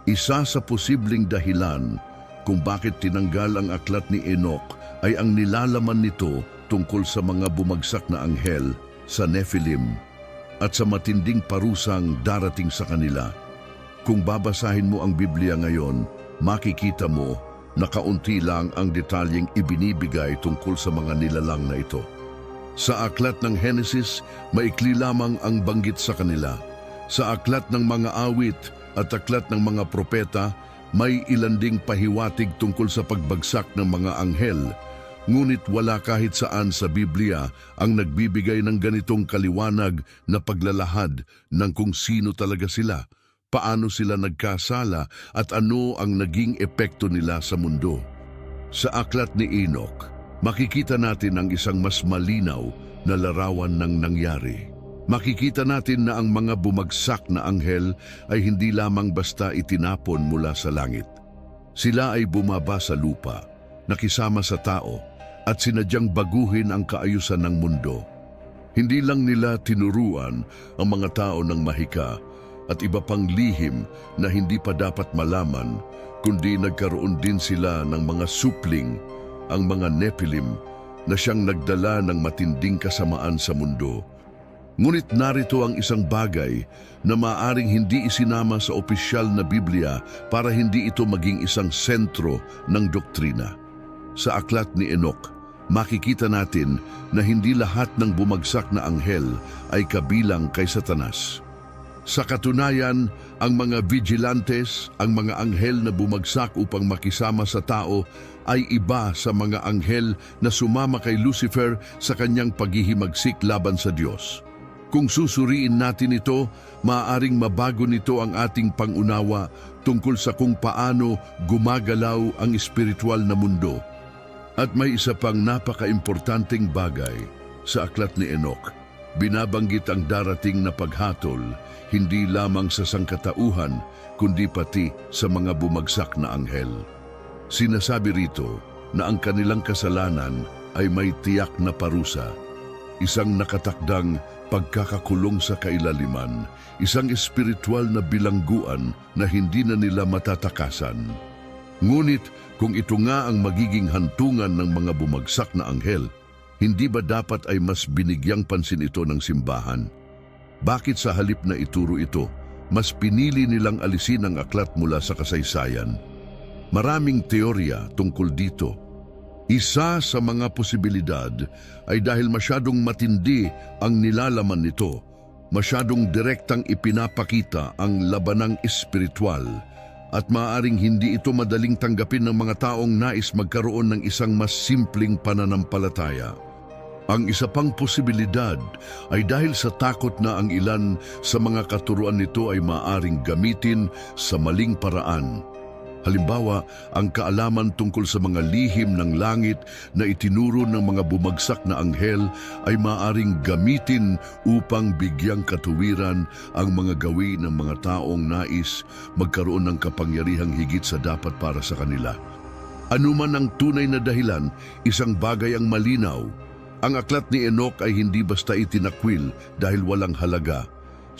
Isa sa posibleng dahilan kung bakit tinanggal ang aklat ni Enoch ay ang nilalaman nito tungkol sa mga bumagsak na anghel sa Nephilim at sa matinding parusang darating sa kanila. Kung babasahin mo ang Biblia ngayon, makikita mo na kaunti lang ang detalyeng ibinibigay tungkol sa mga nilalang na ito. Sa aklat ng Henesis, maikli lamang ang banggit sa kanila. Sa aklat ng mga awit at aklat ng mga propeta, may ilan ding pahiwatig tungkol sa pagbagsak ng mga anghel. Ngunit wala kahit saan sa Biblia ang nagbibigay ng ganitong kaliwanag na paglalahad ng kung sino talaga sila, paano sila nagkasala at ano ang naging epekto nila sa mundo. Sa aklat ni Enoch, makikita natin ang isang mas malinaw na larawan ng nangyari. Makikita natin na ang mga bumagsak na anghel ay hindi lamang basta itinapon mula sa langit. Sila ay bumaba sa lupa, nakisama sa tao, at sinadyang baguhin ang kaayusan ng mundo. Hindi lang nila tinuruan ang mga tao ng mahika at iba pang lihim na hindi pa dapat malaman, kundi nagkaroon din sila ng mga supling, ang mga Nephilim, na siyang nagdala ng matinding kasamaan sa mundo. Ngunit narito ang isang bagay na maaring hindi isinama sa opisyal na Biblia para hindi ito maging isang sentro ng doktrina. Sa aklat ni Enoch, makikita natin na hindi lahat ng bumagsak na anghel ay kabilang kay Satanas. Sa katunayan, ang mga vigilantes, ang mga anghel na bumagsak upang makisama sa tao, ay iba sa mga anghel na sumama kay Lucifer sa kanyang paghihimagsik laban sa Diyos. Kung susuriin natin ito, maaaring mabago nito ang ating pangunawa tungkol sa kung paano gumagalaw ang espiritual na mundo. At may isa pang napaka-importanting bagay sa aklat ni Enoch. Binabanggit ang darating na paghatol, hindi lamang sa sangkatauhan, kundi pati sa mga bumagsak na anghel. Sinasabi rito na ang kanilang kasalanan ay may tiyak na parusa, isang nakatakdang pagkakakulong sa kailaliman, isang espiritual na bilangguan na hindi na nila matatakasan. Ngunit kung ito nga ang magiging hantungan ng mga bumagsak na anghel, hindi ba dapat ay mas binigyang pansin ito ng simbahan? Bakit sa halip na ituro ito, mas pinili nilang alisin ang aklat mula sa kasaysayan? Maraming teorya tungkol dito. Isa sa mga posibilidad ay dahil masyadong matindi ang nilalaman nito, masyadong direktang ipinapakita ang labanang espiritual, at maaaring hindi ito madaling tanggapin ng mga taong nais magkaroon ng isang mas simpleng pananampalataya. Ang isa pang posibilidad ay dahil sa takot na ang ilan sa mga katuruan nito ay maaaring gamitin sa maling paraan. Halimbawa, ang kaalaman tungkol sa mga lihim ng langit na itinuro ng mga bumagsak na anghel ay maaaring gamitin upang bigyang katuwiran ang mga gawin ng mga taong nais magkaroon ng kapangyarihang higit sa dapat para sa kanila. Anuman ang tunay na dahilan, isang bagay ang malinaw. Ang aklat ni Enoch ay hindi basta itinakwil dahil walang halaga.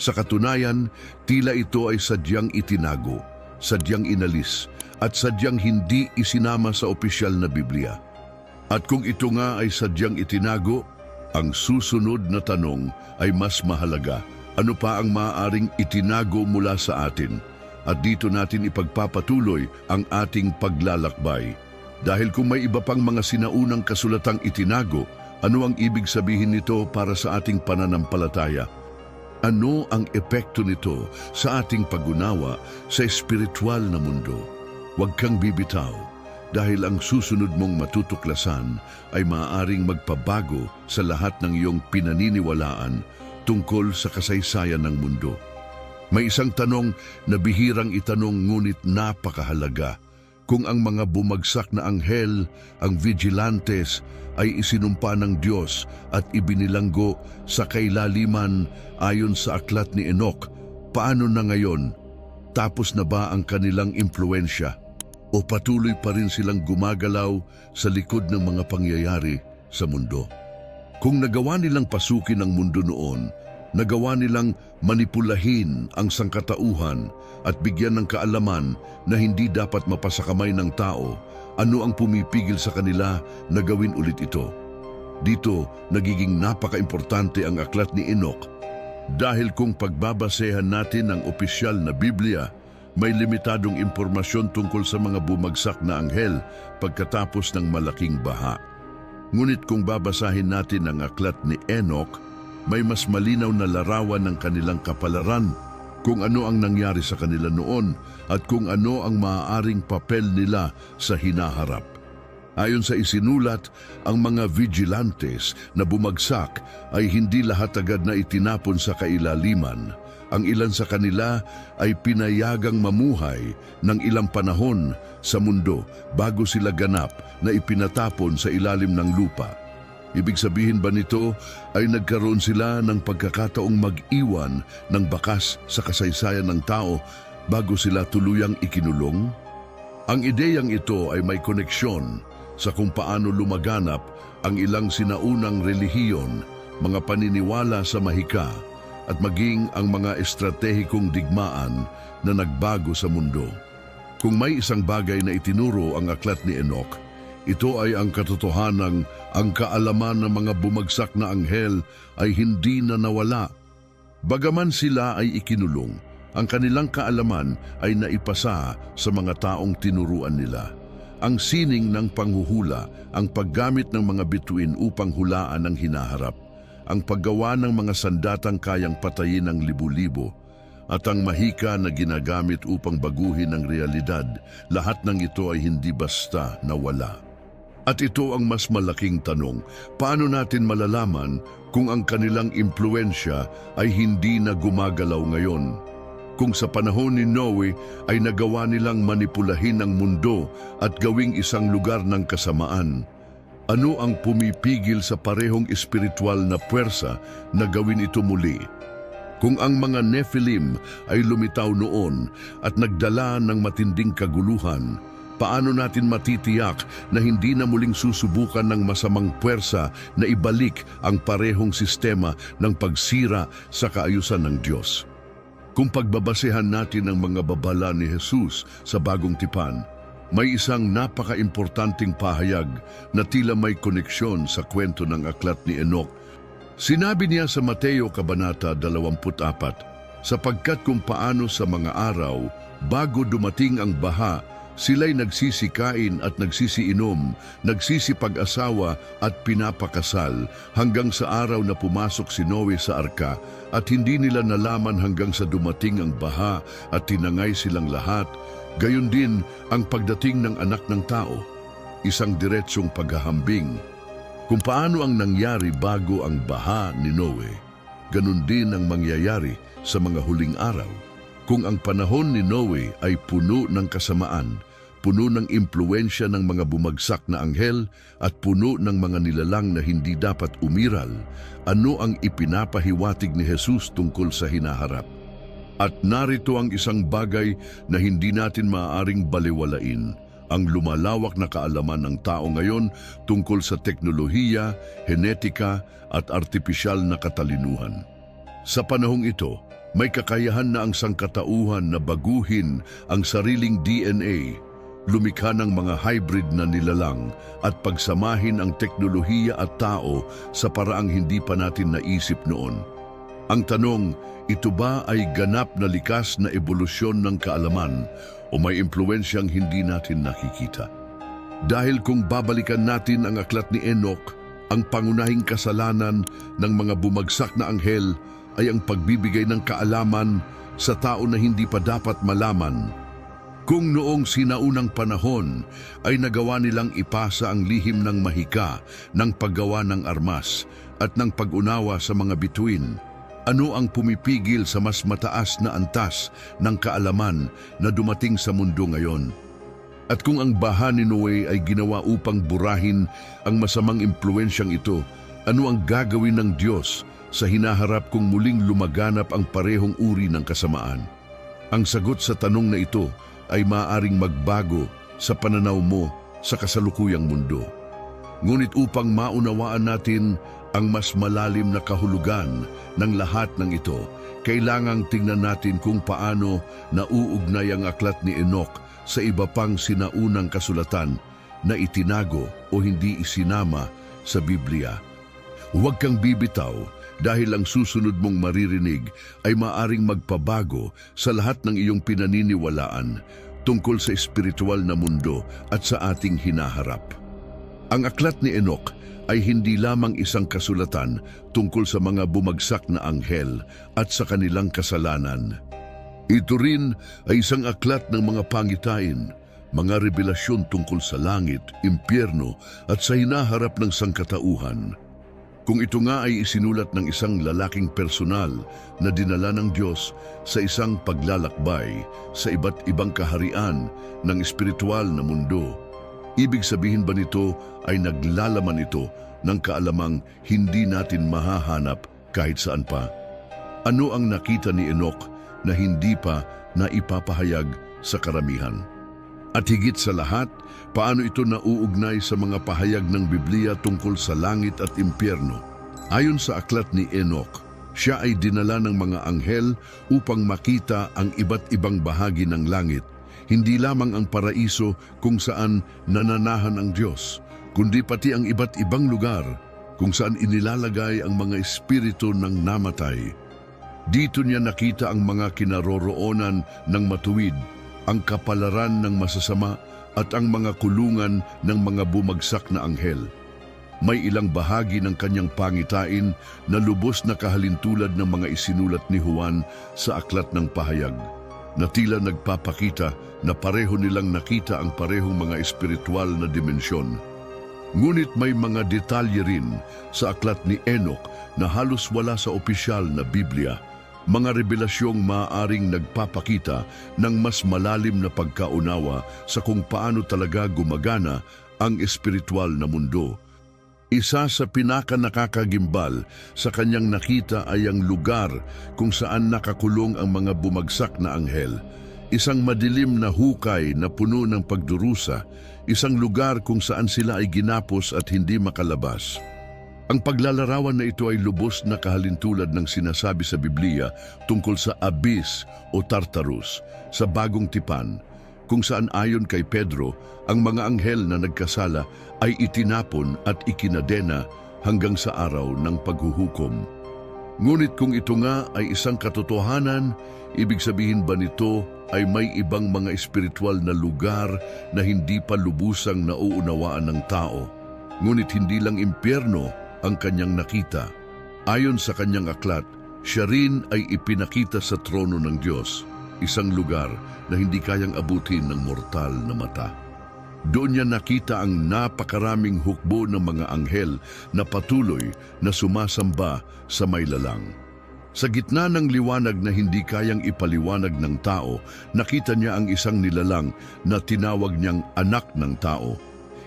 Sa katunayan, tila ito ay sadyang itinago, sadyang inalis, at sadyang hindi isinama sa opisyal na Biblia. At kung ito nga ay sadyang itinago, ang susunod na tanong ay mas mahalaga. Ano pa ang maaaring itinago mula sa atin? At dito natin ipagpapatuloy ang ating paglalakbay. Dahil kung may iba pang mga sinaunang kasulatang itinago, ano ang ibig sabihin nito para sa ating pananampalataya? Ano ang epekto nito sa ating pag-unawa sa espiritual na mundo? Huwag kang bibitaw dahil ang susunod mong matutuklasan ay maaaring magpabago sa lahat ng iyong pinaniniwalaan tungkol sa kasaysayan ng mundo. May isang tanong na bihirang itanong ngunit napakahalaga. Kung ang mga bumagsak na anghel, ang vigilantes, ay isinumpa ng Diyos at ibinilanggo sa kailaliman ayon sa aklat ni Enoch, paano na ngayon? Tapos na ba ang kanilang impluensya? O patuloy pa rin silang gumagalaw sa likod ng mga pangyayari sa mundo? Kung nagawa nilang pasukin ang mundo noon, nagawa nilang manipulahin ang sangkatauhan at bigyan ng kaalaman na hindi dapat mapasakamay ng tao, ano ang pumipigil sa kanila na gawin ulit ito? Dito, nagiging napaka-importante ang aklat ni Enoch. Dahil kung pagbabasehan natin ang opisyal na Biblia, may limitadong impormasyon tungkol sa mga bumagsak na anghel pagkatapos ng malaking baha. Ngunit kung babasahin natin ang aklat ni Enoch, may mas malinaw na larawan ng kanilang kapalaran, kung ano ang nangyari sa kanila noon at kung ano ang maaaring papel nila sa hinaharap. Ayon sa isinulat, ang mga vigilantes na bumagsak ay hindi lahat agad na itinapon sa kailaliman. Ang ilan sa kanila ay pinayagang mamuhay ng ilang panahon sa mundo bago sila ganap na ipinatapon sa ilalim ng lupa. Ibig sabihin ba nito ay nagkaroon sila ng pagkakataong mag-iwan ng bakas sa kasaysayan ng tao bago sila tuluyang ikinulong? Ang ideyang ito ay may koneksyon sa kung paano lumaganap ang ilang sinaunang relihiyon, mga paniniwala sa mahika, at maging ang mga estratehikong digmaan na nagbago sa mundo. Kung may isang bagay na itinuro ang aklat ni Enoch, ito ay ang katotohanang ang kaalaman ng mga bumagsak na anghel ay hindi na nawala. Bagaman sila ay ikinulong, ang kanilang kaalaman ay naipasa sa mga taong tinuruan nila. Ang sining ng panghuhula, ang paggamit ng mga bituin upang hulaan ang hinaharap, ang paggawa ng mga sandatang kayang patayin ng libu-libo, at ang mahika na ginagamit upang baguhin ang realidad, lahat ng ito ay hindi basta nawala. At ito ang mas malaking tanong, paano natin malalaman kung ang kanilang impluensya ay hindi na gumagalaw ngayon? Kung sa panahon ni Noe ay nagawa nilang manipulahin ang mundo at gawing isang lugar ng kasamaan, ano ang pumipigil sa parehong espiritual na puwersa na gawin ito muli? Kung ang mga Nephilim ay lumitaw noon at nagdala ng matinding kaguluhan, paano natin matitiyak na hindi na muling susubukan ng masamang puwersa na ibalik ang parehong sistema ng pagsira sa kaayusan ng Diyos? Kung pagbabasehan natin ang mga babala ni Jesus sa Bagong Tipan, may isang napaka-importanting pahayag na tila may koneksyon sa kwento ng aklat ni Enoch. Sinabi niya sa Mateo Kabanata 24, sapagkat kung paano sa mga araw, bago dumating ang baha, sila'y nagsisikain at nagsisiinom, nagsisipag-asawa at pinapakasal hanggang sa araw na pumasok si Noe sa arka at hindi nila nalaman hanggang sa dumating ang baha at tinangay silang lahat. Gayon din ang pagdating ng anak ng tao, isang diretsong paghahambing. Kung paano ang nangyari bago ang baha ni Noe, ganun din ang mangyayari sa mga huling araw. Kung ang panahon ni Noe ay puno ng kasamaan, puno ng impluensya ng mga bumagsak na anghel at puno ng mga nilalang na hindi dapat umiral, ano ang ipinapahiwatig ni Jesus tungkol sa hinaharap? At narito ang isang bagay na hindi natin maaaring baliwalain, ang lumalawak na kaalaman ng tao ngayon tungkol sa teknolohiya, henetika at artipisyal na katalinuhan. Sa panahong ito, may kakayahan na ang sangkatauhan na baguhin ang sariling DNA, lumikha ng mga hybrid na nilalang at pagsamahin ang teknolohiya at tao sa paraang hindi pa natin naisip noon. Ang tanong, ito ba ay ganap na likas na ebolusyon ng kaalaman o may impluensyang hindi natin nakikita? Dahil kung babalikan natin ang aklat ni Enoch, ang pangunahing kasalanan ng mga bumagsak na anghel ay ang pagbibigay ng kaalaman sa tao na hindi pa dapat malaman. Kung noong sinaunang panahon ay nagawa nilang ipasa ang lihim ng mahika, ng paggawa ng armas at ng pag-unawa sa mga bituin, ano ang pumipigil sa mas mataas na antas ng kaalaman na dumating sa mundo ngayon? At kung ang baha ni Noe ay ginawa upang burahin ang masamang impluensyang ito, ano ang gagawin ng Diyos sa hinaharap kung muling lumaganap ang parehong uri ng kasamaan? Ang sagot sa tanong na ito ay maaaring magbago sa pananaw mo sa kasalukuyang mundo. Ngunit upang maunawaan natin ang mas malalim na kahulugan ng lahat ng ito, kailangang tingnan natin kung paano nauugnay ang aklat ni Enoch sa iba pang sinaunang kasulatan na itinago o hindi isinama sa Biblia. Huwag kang bibitaw dahil ang susunod mong maririnig ay maaring magpabago sa lahat ng iyong pinaniniwalaan tungkol sa espiritual na mundo at sa ating hinaharap. Ang aklat ni Enoch ay hindi lamang isang kasulatan tungkol sa mga bumagsak na anghel at sa kanilang kasalanan. Ito rin ay isang aklat ng mga pangitain, mga revelasyon tungkol sa langit, impyerno at sa hinaharap ng sangkatauhan. Kung ito nga ay isinulat ng isang lalaking personal na dinala ng Diyos sa isang paglalakbay sa iba't ibang kaharian ng espiritual na mundo, ibig sabihin ba nito ay naglalaman ito ng kaalamang hindi natin mahahanap kahit saan pa? Ano ang nakita ni Enoch na hindi pa naipapahayag sa karamihan? At higit sa lahat, paano ito nauugnay sa mga pahayag ng Biblia tungkol sa langit at impyerno? Ayon sa aklat ni Enoch, siya ay dinala ng mga anghel upang makita ang iba't ibang bahagi ng langit, hindi lamang ang paraiso kung saan nananahan ang Diyos, kundi pati ang iba't ibang lugar kung saan inilalagay ang mga espiritu ng namatay. Dito niya nakita ang mga kinaroroonan ng matuwid, ang kapalaran ng masasama at ang mga kulungan ng mga bumagsak na anghel. May ilang bahagi ng kanyang pangitain na lubos na kahalintulad ng mga isinulat ni Juan sa aklat ng pahayag, na tila nagpapakita na pareho nilang nakita ang parehong mga espiritual na dimensyon. Ngunit may mga detalye rin sa aklat ni Enoch na halos wala sa opisyal na Biblia, mga revelasyong maaaring nagpapakita ng mas malalim na pagkaunawa sa kung paano talaga gumagana ang espiritual na mundo. Isa sa pinakanakakagimbal sa kanyang nakita ay ang lugar kung saan nakakulong ang mga bumagsak na anghel. Isang madilim na hukay na puno ng pagdurusa, isang lugar kung saan sila ay ginapos at hindi makalabas. Ang paglalarawan na ito ay lubos na kahalintulad ng sinasabi sa Biblia tungkol sa Abyss o Tartarus sa Bagong Tipan, kung saan ayon kay Pedro, ang mga anghel na nagkasala ay itinapon at ikinadena hanggang sa araw ng paghuhukom. Ngunit kung ito nga ay isang katotohanan, ibig sabihin ba nito ay may ibang mga espiritual na lugar na hindi pa lubusang nauunawaan ng tao? Ngunit hindi lang impyerno ang kanyang nakita. Ayon sa kanyang aklat, siya rin ay ipinakita sa trono ng Diyos, isang lugar na hindi kayang abutin ng mortal na mata. Doon niya nakita ang napakaraming hukbo ng mga anghel na patuloy na sumasamba sa may lalang. Sa gitna ng liwanag na hindi kayang ipaliwanag ng tao, nakita niya ang isang nilalang na tinawag niyang anak ng tao.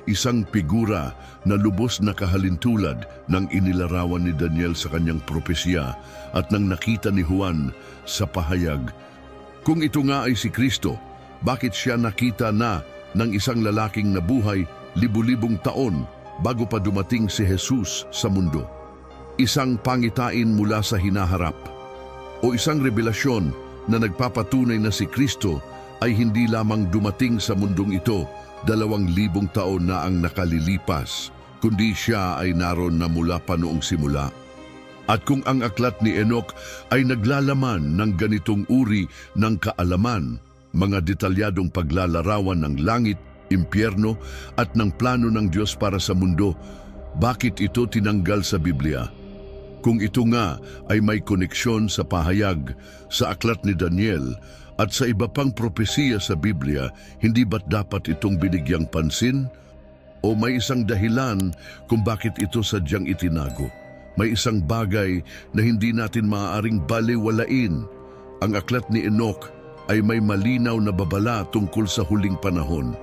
Isang figura na lubos na kahalintulad ng inilarawan ni Daniel sa kanyang propesya at ng nakita ni Juan sa pahayag. Kung ito nga ay si Kristo, bakit siya nakita na ng isang lalaking nabuhay libu-libong taon bago pa dumating si Jesus sa mundo? Isang pangitain mula sa hinaharap o isang revelasyon na nagpapatunay na si Kristo ay hindi lamang dumating sa mundong ito 2,000 taon na ang nakalilipas, kundi siya ay naroon na mula pa noong simula. At kung ang aklat ni Enoch ay naglalaman ng ganitong uri ng kaalaman, mga detalyadong paglalarawan ng langit, impyerno at ng plano ng Diyos para sa mundo, bakit ito tinanggal sa Biblia? Kung ito nga ay may koneksyon sa pahayag, sa aklat ni Daniel, at sa iba pang propesiya sa Biblia, hindi ba't dapat itong binigyang pansin? O may isang dahilan kung bakit ito sadyang itinago? May isang bagay na hindi natin maaaring baliwalain. Ang aklat ni Enoch ay may malinaw na babala tungkol sa huling panahon.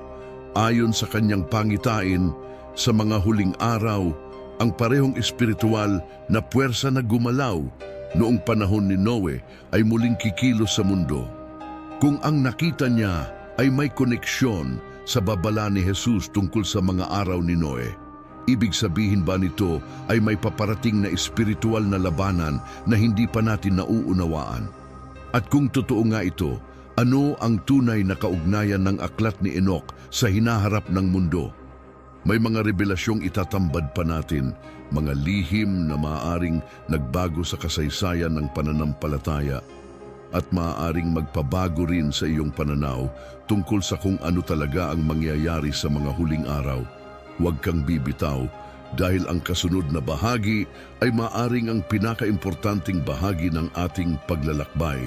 ayon sa kanyang pangitain sa mga huling araw, ang parehong espiritual na puwersa na gumalaw noong panahon ni Noe ay muling kikilos sa mundo. Kung ang nakita niya ay may koneksyon sa babala ni Jesus tungkol sa mga araw ni Noe, ibig sabihin ba nito ay may paparating na espiritual na labanan na hindi pa natin nauunawaan? At kung totoo nga ito, ano ang tunay na kaugnayan ng aklat ni Enoch sa hinaharap ng mundo? May mga revelasyong itatambad pa natin, mga lihim na maaaring nagbago sa kasaysayan ng pananampalataya at maaaring magpabago rin sa iyong pananaw tungkol sa kung ano talaga ang mangyayari sa mga huling araw. Huwag kang bibitaw dahil ang kasunod na bahagi ay maaaring ang pinakaimportanteng bahagi ng ating paglalakbay.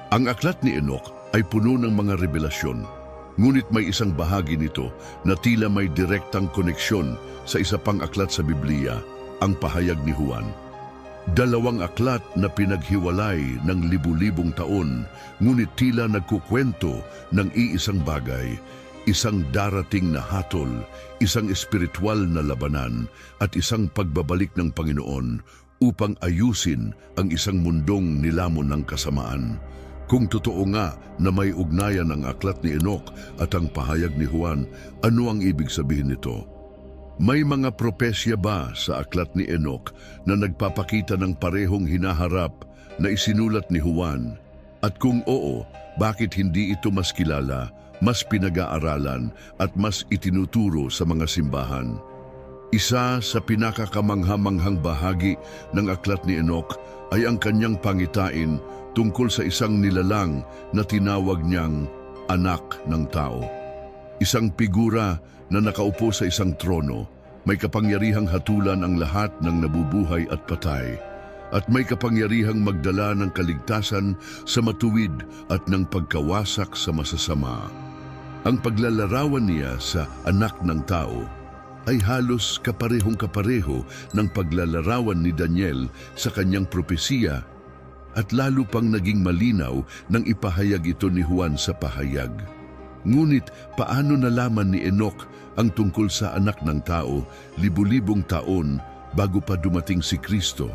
Ang aklat ni Enoch ay puno ng mga revelasyon, ngunit may isang bahagi nito na tila may direktang koneksyon sa isa pang aklat sa Biblia, ang pahayag ni Juan. Dalawang aklat na pinaghiwalay ng libu-libong taon, ngunit tila nagkukwento ng iisang bagay, isang darating na hatol, isang espiritual na labanan, at isang pagbabalik ng Panginoon upang ayusin ang isang mundong nilamon ng kasamaan. Kung totoo nga na may ugnayan ang aklat ni Enoch at ang pahayag ni Juan, ano ang ibig sabihin nito? May mga propesya ba sa aklat ni Enoch na nagpapakita ng parehong hinaharap na isinulat ni Juan? At kung oo, bakit hindi ito mas kilala, mas pinag-aaralan at mas itinuturo sa mga simbahan? Isa sa pinakakamangha-manghang bahagi ng aklat ni Enoch ay ang kanyang pangitain tungkol sa isang nilalang na tinawag niyang anak ng tao. Isang figura na nakaupo sa isang trono, may kapangyarihang hatulan ang lahat ng nabubuhay at patay, at may kapangyarihang magdala ng kaligtasan sa matuwid at ng pagkawasak sa masasama. Ang paglalarawan niya sa anak ng tao ay halos kaparehong-kapareho ng paglalarawan ni Daniel sa kanyang propesiya, at lalo pang naging malinaw nang ipahayag ito ni Juan sa pahayag. Ngunit paano nalaman ni Enoch ang tungkol sa anak ng tao libu-libong taon bago pa dumating si Kristo?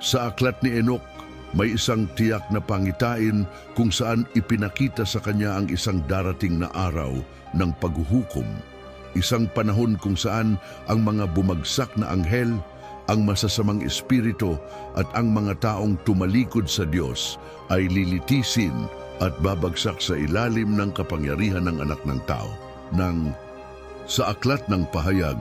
Sa aklat ni Enoch, may isang tiyak na pangitain kung saan ipinakita sa kanya ang isang darating na araw ng paghuhukom. Isang panahon kung saan ang mga bumagsak na anghel, ang masasamang espiritu at ang mga taong tumalikod sa Diyos ay lilitisin at babagsak sa ilalim ng kapangyarihan ng anak ng tao. Sa aklat ng pahayag,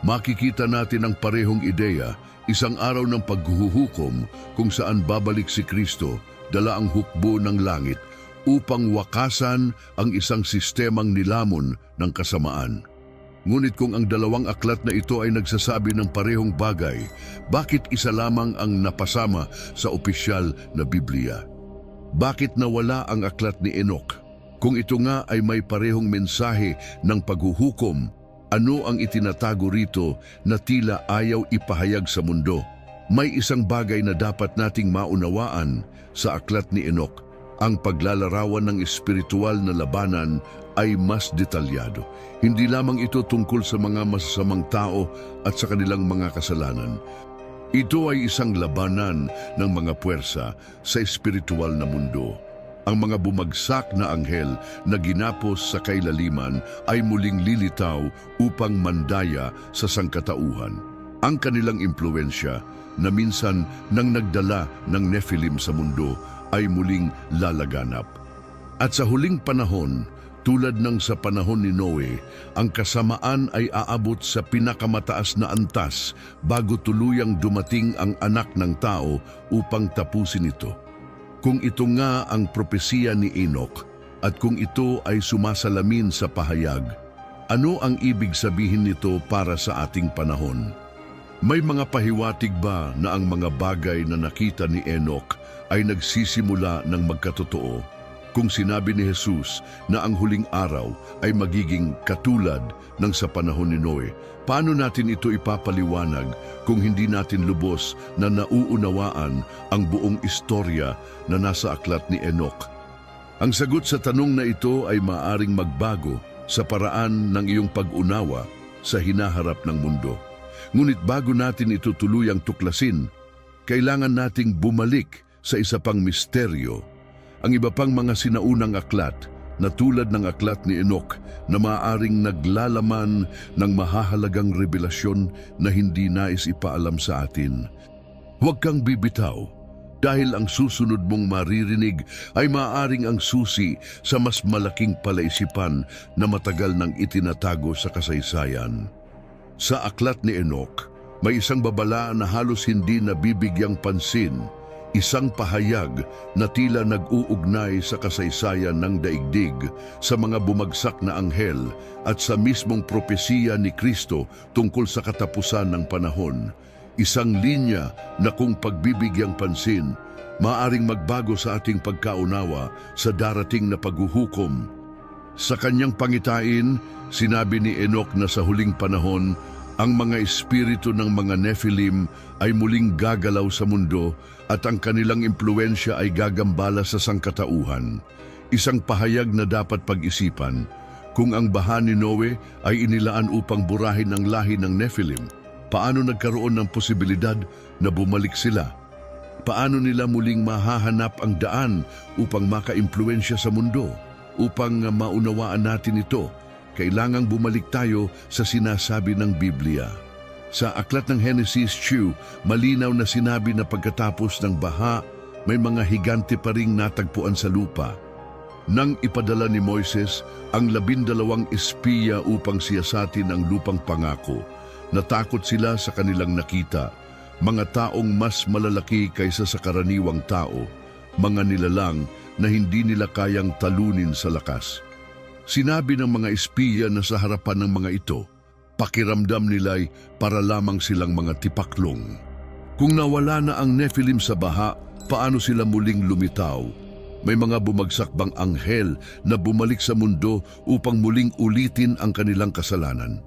makikita natin ang parehong ideya, isang araw ng paghuhukom kung saan babalik si Kristo, dala ang hukbo ng langit upang wakasan ang isang sistemang nilamon ng kasamaan. Ngunit kung ang dalawang aklat na ito ay nagsasabi ng parehong bagay, bakit isa lamang ang napasama sa opisyal na Biblia? Bakit nawala ang aklat ni Enoch? Kung ito nga ay may parehong mensahe ng paghuhukom, ano ang itinatago rito na tila ayaw ipahayag sa mundo? May isang bagay na dapat nating maunawaan sa aklat ni Enoch. Ang paglalarawan ng espiritual na labanan ay mas detalyado. Hindi lamang ito tungkol sa mga masasamang tao at sa kanilang mga kasalanan. Ito ay isang labanan ng mga puwersa sa espiritual na mundo. Ang mga bumagsak na anghel na ginapos sa kailaliman ay muling lilitaw upang mandaya sa sangkatauhan. Ang kanilang impluensya na minsan nang nagdala ng Nephilim sa mundo ay muling lalaganap. At sa huling panahon, tulad ng sa panahon ni Noe, ang kasamaan ay aabot sa pinakamataas na antas bago tuluyang dumating ang anak ng tao upang tapusin ito. Kung ito nga ang propesiya ni Enoch at kung ito ay sumasalamin sa pahayag, ano ang ibig sabihin nito para sa ating panahon? May mga pahiwatig ba na ang mga bagay na nakita ni Enoch ay nagsisimula ng magkatotoo? Kung sinabi ni Jesus na ang huling araw ay magiging katulad ng sa panahon ni Noe, paano natin ito ipapaliwanag kung hindi natin lubos na nauunawaan ang buong istorya na nasa aklat ni Enoch? Ang sagot sa tanong na ito ay maaring magbago sa paraan ng iyong pag-unawa sa hinaharap ng mundo. Ngunit bago natin ito tuluyang tuklasin, kailangan nating bumalik sa isa pang misteryo, ang iba pang mga sinaunang aklat na tulad ng aklat ni Enoch na maaaring naglalaman ng mahahalagang revelasyon na hindi nais ipaalam sa atin. Huwag kang bibitaw dahil ang susunod mong maririnig ay maaaring ang susi sa mas malaking palaisipan na matagal nang itinatago sa kasaysayan. Sa aklat ni Enoch, may isang babala na halos hindi nabibigyang pansin, isang pahayag na tila nag-uugnay sa kasaysayan ng daigdig, sa mga bumagsak na anghel at sa mismong propesiya ni Kristo tungkol sa katapusan ng panahon. Isang linya na kung pagbibigyang pansin, maaaring magbago sa ating pagkaunawa sa darating na paghuhukom. Sa kanyang pangitain, sinabi ni Enoch na sa huling panahon, ang mga espiritu ng mga Nephilim ay muling gagalaw sa mundo at ang kanilang impluensya ay gagambala sa sangkatauhan. Isang pahayag na dapat pag-isipan, kung ang baha ni Noe ay inilaan upang burahin ang lahi ng Nephilim, paano nagkaroon ng posibilidad na bumalik sila? Paano nila muling mahahanap ang daan upang makaimpluensya sa mundo? Upang maunawaan natin ito, kailangang bumalik tayo sa sinasabi ng Biblia. Sa aklat ng Genesis 2, malinaw na sinabi na pagkatapos ng baha, may mga higante pa ring natagpuan sa lupa. Nang ipadala ni Moises ang 12 espiya upang siyasatin ang lupang pangako, natakot sila sa kanilang nakita, mga taong mas malalaki kaysa sa karaniwang tao, mga nilalang na hindi nila kayang talunin sa lakas. Sinabi ng mga espiya na sa harapan ng mga ito, pakiramdam nila'y para lamang silang mga tipaklong. Kung nawala na ang Nephilim sa baha, paano sila muling lumitaw? May mga bumagsak bang anghel na bumalik sa mundo upang muling ulitin ang kanilang kasalanan?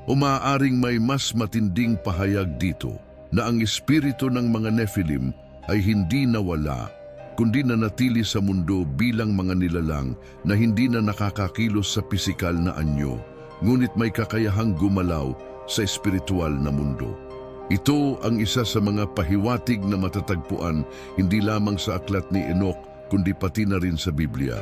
O maaaring may mas matinding pahayag dito na ang espiritu ng mga Nephilim ay hindi nawala, kundi nanatili sa mundo bilang mga nilalang na hindi na nakakakilos sa pisikal na anyo, ngunit may kakayahang gumalaw sa espiritual na mundo. Ito ang isa sa mga pahiwatig na matatagpuan hindi lamang sa aklat ni Enoch, kundi pati na rin sa Biblia.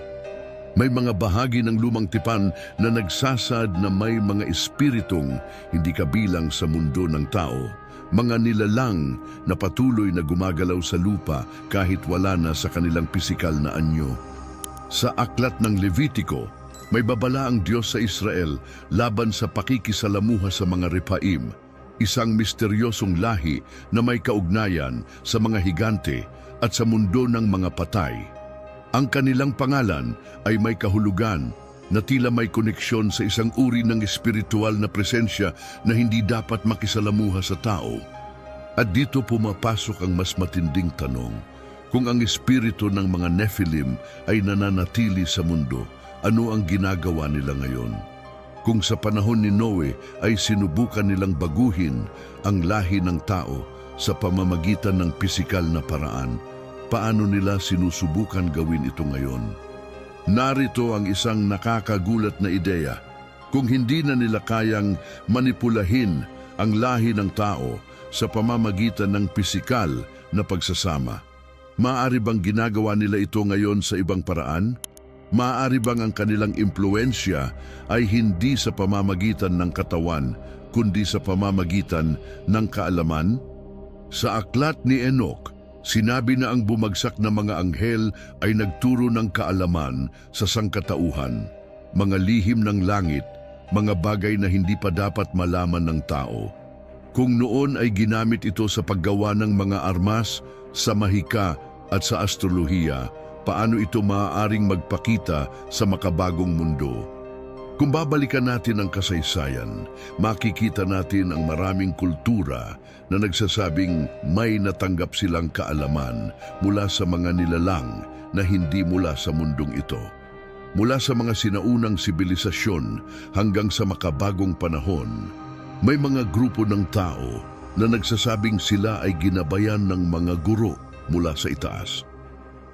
May mga bahagi ng lumang tipan na nagsasad na may mga espiritong hindi kabilang sa mundo ng tao, mga nilalang na patuloy na gumagalaw sa lupa kahit wala na sa kanilang pisikal na anyo. Sa aklat ng Levitico, may babala ang Diyos sa Israel laban sa pakikisalamuha sa mga Repaim, isang misteryosong lahi na may kaugnayan sa mga higante at sa mundo ng mga patay. Ang kanilang pangalan ay may kahulugan na tila may koneksyon sa isang uri ng espiritual na presensya na hindi dapat makisalamuha sa tao. At dito pumapasok ang mas matinding tanong. Kung ang espiritu ng mga Nephilim ay nananatili sa mundo, ano ang ginagawa nila ngayon? Kung sa panahon ni Noe ay sinubukan nilang baguhin ang lahi ng tao sa pamamagitan ng pisikal na paraan, paano nila sinusubukan gawin ito ngayon? Narito ang isang nakakagulat na ideya. Kung hindi na nila kayang manipulahin ang lahi ng tao sa pamamagitan ng pisikal na pagsasama, maaari bang ginagawa nila ito ngayon sa ibang paraan? Maaari bang ang kanilang impluensya ay hindi sa pamamagitan ng katawan, kundi sa pamamagitan ng kaalaman? Sa aklat ni Enoch, sinabi na ang bumagsak na mga anghel ay nagturo ng kaalaman sa sangkatauhan, mga lihim ng langit, mga bagay na hindi pa dapat malaman ng tao. Kung noon ay ginamit ito sa paggawa ng mga armas, sa mahika at sa astrolohiya, paano ito maaaring magpakita sa makabagong mundo? Kung babalikan natin ang kasaysayan, makikita natin ang maraming kultura na nagsasabing may natanggap silang kaalaman mula sa mga nilalang na hindi mula sa mundong ito. Mula sa mga sinaunang sibilisasyon hanggang sa makabagong panahon, may mga grupo ng tao na nagsasabing sila ay ginabayan ng mga guro mula sa itaas.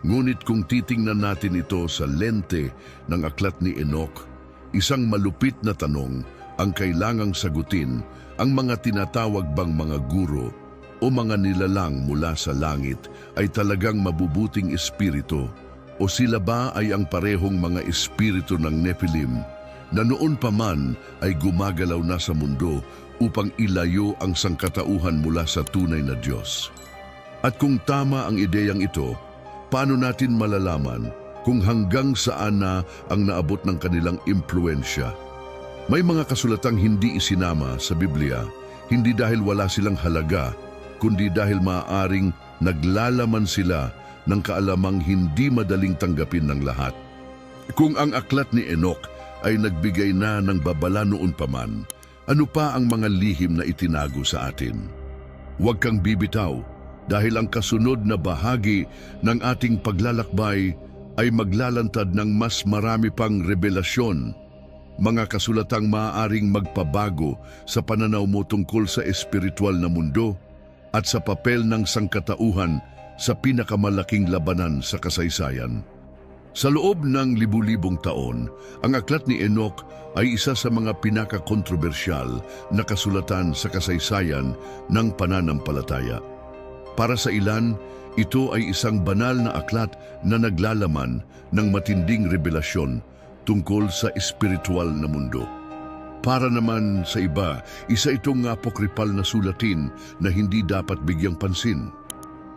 Ngunit kung titingnan natin ito sa lente ng aklat ni Enoch, Isang malupit na tanong ang kailangang sagutin ang mga tinatawag bang mga guro o mga nilalang mula sa langit ay talagang mabubuting espiritu o sila ba ay ang parehong mga espiritu ng Nephilim na noon pa man ay gumagalaw na sa mundo upang ilayo ang sangkatauhan mula sa tunay na Diyos. At kung tama ang ideyang ito, paano natin malalaman kung hanggang saan na ang naabot ng kanilang impluensya? May mga kasulatang hindi isinama sa Biblia, hindi dahil wala silang halaga, kundi dahil maaaring naglalaman sila ng kaalamang hindi madaling tanggapin ng lahat. Kung ang aklat ni Enoch ay nagbigay na ng babala noon pa man, ano pa ang mga lihim na itinago sa atin? Huwag kang bibitaw dahil ang kasunod na bahagi ng ating paglalakbay ay maglalantad ng mas marami pang revelasyon, mga kasulatang maaaring magpabago sa pananaw mo tungkol sa espiritual na mundo at sa papel ng sangkatauhan sa pinakamalaking labanan sa kasaysayan. Sa loob ng libu-libong taon, ang aklat ni Enoch ay isa sa mga pinakakontrobersyal na kasulatan sa kasaysayan ng pananampalataya. Para sa ilan, ito ay isang banal na aklat na naglalaman ng matinding revelasyon tungkol sa espiritual na mundo. Para naman sa iba, isa itong apokripal na sulatin na hindi dapat bigyang pansin.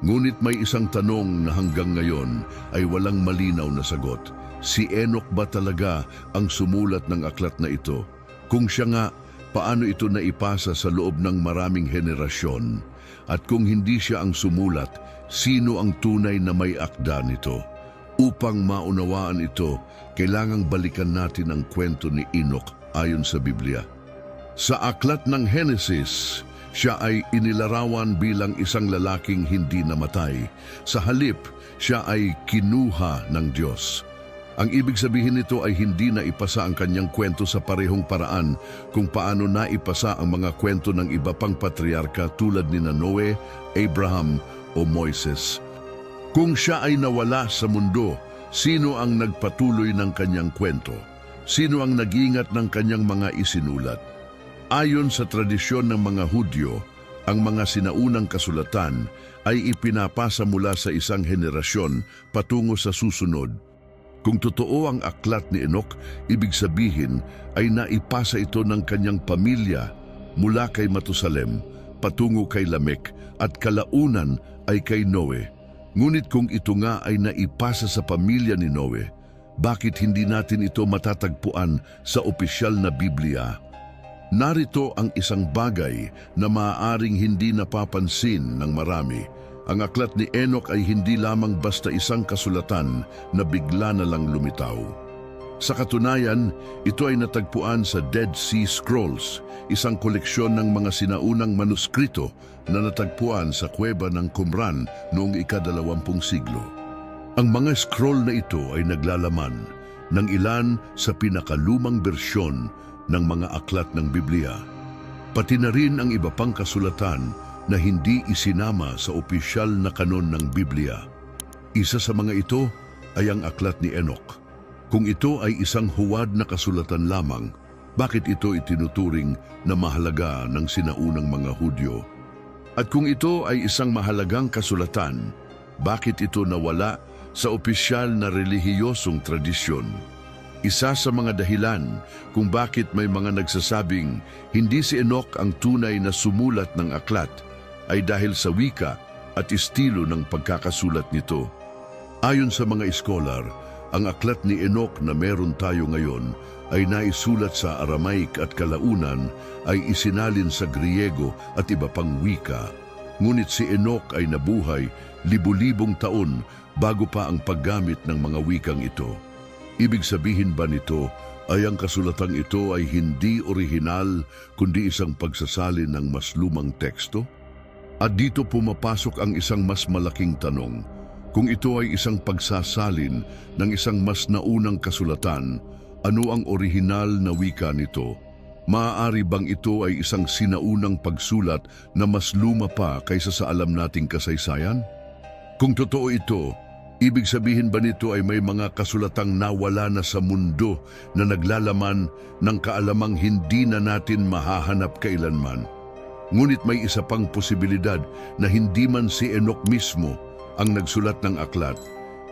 Ngunit may isang tanong na hanggang ngayon ay walang malinaw na sagot. Si Enoch ba talaga ang sumulat ng aklat na ito? Kung siya nga, paano ito naipasa sa loob ng maraming henerasyon? At kung hindi siya ang sumulat, sino ang tunay na may akda nito? Upang maunawaan ito, kailangang balikan natin ang kwento ni Enoch ayon sa Biblia. Sa aklat ng Henesis, siya ay inilarawan bilang isang lalaking hindi namatay. Sa halip, siya ay kinuha ng Diyos. Ang ibig sabihin nito ay hindi na ipasa ang kanyang kwento sa parehong paraan kung paano naipasa ang mga kwento ng iba pang patriarka tulad ni Noe, Abraham o Moises. Kung siya ay nawala sa mundo, sino ang nagpatuloy ng kanyang kwento? Sino ang nag-iingat ng kanyang mga isinulat? Ayon sa tradisyon ng mga Hudyo, ang mga sinaunang kasulatan ay ipinapasa mula sa isang henerasyon patungo sa susunod. Kung totoo ang aklat ni Enoch, ibig sabihin ay naipasa ito ng kanyang pamilya mula kay Matusalem patungo kay Lamek at kalaunan ay kay Noe. Ngunit kung ito nga ay naipasa sa pamilya ni Noe, bakit hindi natin ito matatagpuan sa opisyal na Biblia? Narito ang isang bagay na maaaring hindi napapansin ng marami. Ang aklat ni Enoch ay hindi lamang basta isang kasulatan na bigla na lang lumitaw. Sa katunayan, ito ay natagpuan sa Dead Sea Scrolls, isang koleksyon ng mga sinaunang manuskrito na natagpuan sa kuweba ng Qumran noong ika-20 siglo. Ang mga scroll na ito ay naglalaman ng ilan sa pinakalumang bersyon ng mga aklat ng Biblia, pati na rin ang iba pang kasulatan na hindi isinama sa opisyal na kanon ng Biblia. Isa sa mga ito ay ang aklat ni Enoch. Kung ito ay isang huwad na kasulatan lamang, bakit ito itinuturing na mahalaga ng sinaunang mga Hudyo? At kung ito ay isang mahalagang kasulatan, bakit ito nawala sa opisyal na relihiyosong tradisyon? Isa sa mga dahilan kung bakit may mga nagsasabing hindi si Enoch ang tunay na sumulat ng aklat ay dahil sa wika at estilo ng pagkakasulat nito. Ayon sa mga iskolar, ang aklat ni Enoch na meron tayo ngayon ay naisulat sa Aramaic at kalaunan ay isinalin sa Griego at iba pang wika. Ngunit si Enoch ay nabuhay libu-libong taon bago pa ang paggamit ng mga wikang ito. Ibig sabihin ba nito ay ang kasulatang ito ay hindi orihinal kundi isang pagsasalin ng mas lumang teksto? At dito pumapasok ang isang mas malaking tanong. Kung ito ay isang pagsasalin ng isang mas naunang kasulatan, ano ang orihinal na wika nito? Maaari bang ito ay isang sinaunang pagsulat na mas luma pa kaysa sa alam nating kasaysayan? Kung totoo ito, Ibig sabihin ba nito ay may mga kasulatang nawala na sa mundo na naglalaman ng kaalamang hindi na natin mahahanap kailanman? Ngunit may isa pang posibilidad na hindi man si Enoch mismo ang nagsulat ng aklat.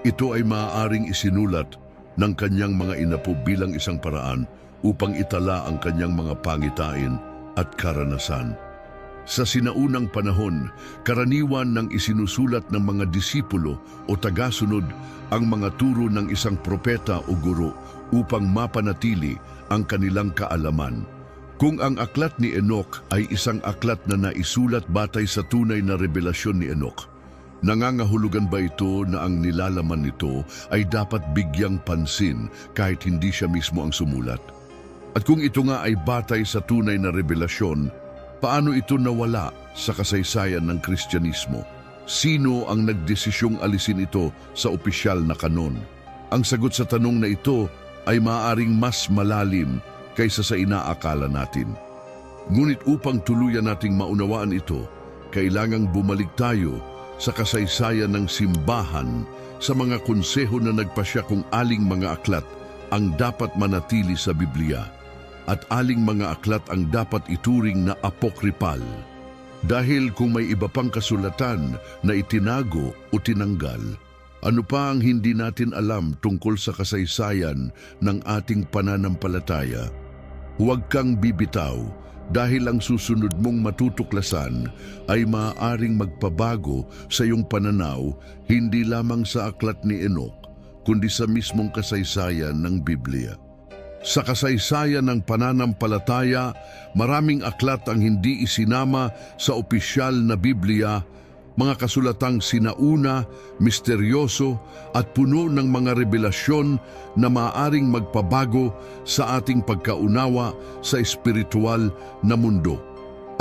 Ito ay maaaring isinulat ng kanyang mga inapo bilang isang paraan upang itala ang kanyang mga pangitain at karanasan. Sa sinaunang panahon, karaniwan ng isinusulat ng mga disipulo o tagasunod ang mga turo ng isang propeta o guro upang mapanatili ang kanilang kaalaman. Kung ang aklat ni Enoch ay isang aklat na naisulat batay sa tunay na revelasyon ni Enoch, nangangahulugan ba ito na ang nilalaman nito ay dapat bigyang pansin kahit hindi siya mismo ang sumulat? At kung ito nga ay batay sa tunay na revelasyon, paano ito nawala sa kasaysayan ng Kristyanismo? Sino ang nagdesisyong alisin ito sa opisyal na kanon? Ang sagot sa tanong na ito ay maaaring mas malalim kaysa sa inaakala natin. Ngunit upang tuluyan nating maunawaan ito, kailangang bumalik tayo sa kasaysayan ng simbahan, sa mga konseho na nagpasya kung aling mga aklat ang dapat manatili sa Biblia at aling mga aklat ang dapat ituring na apokripal. Dahil kung may iba pang kasulatan na itinago o tinanggal, ano pa ang hindi natin alam tungkol sa kasaysayan ng ating pananampalataya? Huwag kang bibitaw dahil ang susunod mong matutuklasan ay maaaring magpabago sa iyong pananaw hindi lamang sa aklat ni Enoch, kundi sa mismong kasaysayan ng Biblia. Sa kasaysayan ng pananampalataya, maraming aklat ang hindi isinama sa opisyal na Biblia, mga kasulatang sinauna, misteryoso at puno ng mga revelasyon na maaaring magpabago sa ating pagkaunawa sa espiritual na mundo.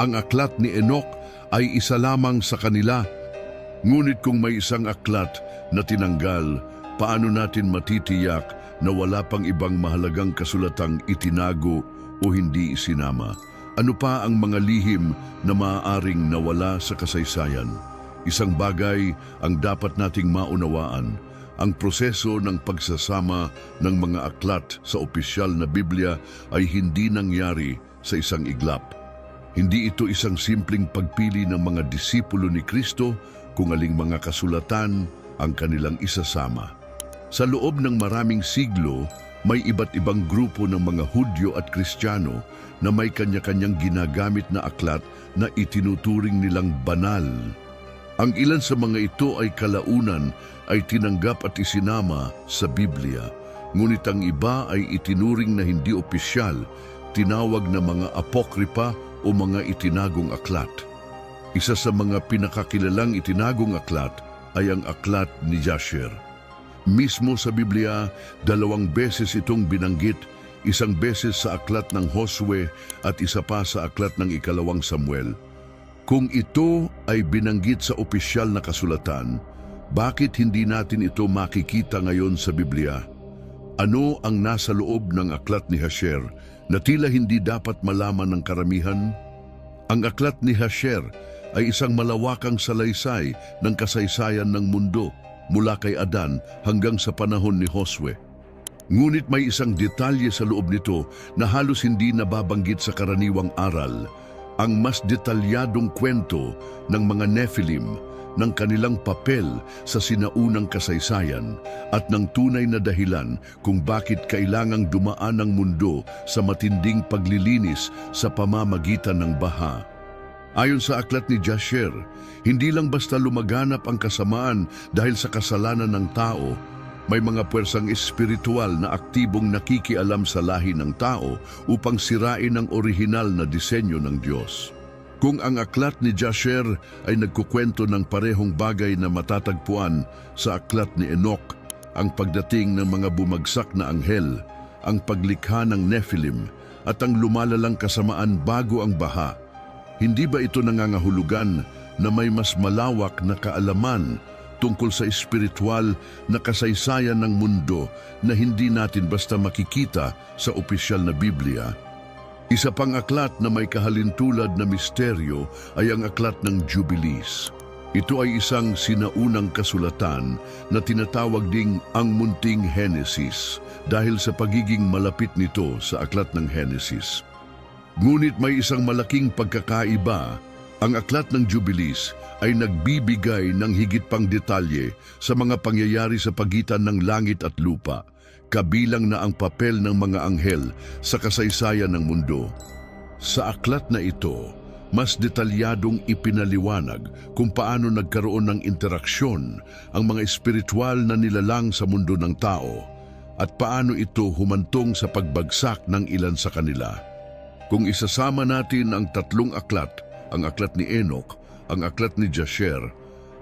Ang aklat ni Enoch ay isa lamang sa kanila, ngunit kung may isang aklat na tinanggal, paano natin matitiyak na wala pang ibang mahalagang kasulatang itinago o hindi isinama? Ano pa ang mga lihim na maaaring nawala sa kasaysayan? Isang bagay ang dapat nating maunawaan: ang proseso ng pagsasama ng mga aklat sa opisyal na Biblia ay hindi nangyari sa isang iglap. Hindi ito isang simpleng pagpili ng mga disipulo ni Kristo kung aling mga kasulatan ang kanilang isasama. Sa loob ng maraming siglo, may iba't ibang grupo ng mga Hudyo at Kristiyano na may kanya-kanyang ginagamit na aklat na itinuturing nilang banal. Ang ilan sa mga ito ay kalaunan ay tinanggap at isinama sa Biblia, ngunit ang iba ay itinuring na hindi opisyal, tinawag na mga apokripa o mga itinagong aklat. Isa sa mga pinakakilalang itinagong aklat ay ang aklat ni Jasher. Mismo sa Biblia, 2 beses itong binanggit, isang beses sa aklat ng Josue at isa pa sa aklat ng 2 Samuel. Kung ito ay binanggit sa opisyal na kasulatan, bakit hindi natin ito makikita ngayon sa Biblia? Ano ang nasa loob ng aklat ni Jasher na tila hindi dapat malaman ng karamihan? Ang aklat ni Jasher ay isang malawakang salaysay ng kasaysayan ng mundo, mula kay Adan hanggang sa panahon ni Josue. Ngunit may isang detalye sa loob nito na halos hindi nababanggit sa karaniwang aral: ang mas detalyadong kwento ng mga Nephilim, ng kanilang papel sa sinaunang kasaysayan at ng tunay na dahilan kung bakit kailangang dumaan ang mundo sa matinding paglilinis sa pamamagitan ng baha. Ayon sa aklat ni Jasher, hindi lang basta lumaganap ang kasamaan dahil sa kasalanan ng tao. May mga puwersang espiritual na aktibong nakikialam sa lahi ng tao upang sirain ang orihinal na disenyo ng Diyos. Kung ang aklat ni Jasher ay nagkukwento ng parehong bagay na matatagpuan sa aklat ni Enoch, ang pagdating ng mga bumagsak na anghel, ang paglikha ng Nephilim, at ang lumalalang kasamaan bago ang baha, hindi ba ito nangangahulugan na may mas malawak na kaalaman tungkol sa espiritual na kasaysayan ng mundo na hindi natin basta makikita sa opisyal na Biblia? Isa pang aklat na may kahalintulad na misteryo ay ang aklat ng Jubilees. Ito ay isang sinaunang kasulatan na tinatawag ding ang Munting Henesis dahil sa pagiging malapit nito sa aklat ng Henesis. Ngunit may isang malaking pagkakaiba. Ang aklat ng Jubilees ay nagbibigay ng higit pang detalye sa mga pangyayari sa pagitan ng langit at lupa, kabilang na ang papel ng mga anghel sa kasaysayan ng mundo. Sa aklat na ito, mas detalyadong ipinaliwanag kung paano nagkaroon ng interaksyon ang mga espiritual na nilalang sa mundo ng tao at paano ito humantong sa pagbagsak ng ilan sa kanila. Kung isasama natin ang tatlong aklat, ang aklat ni Enoch, ang aklat ni Jasher,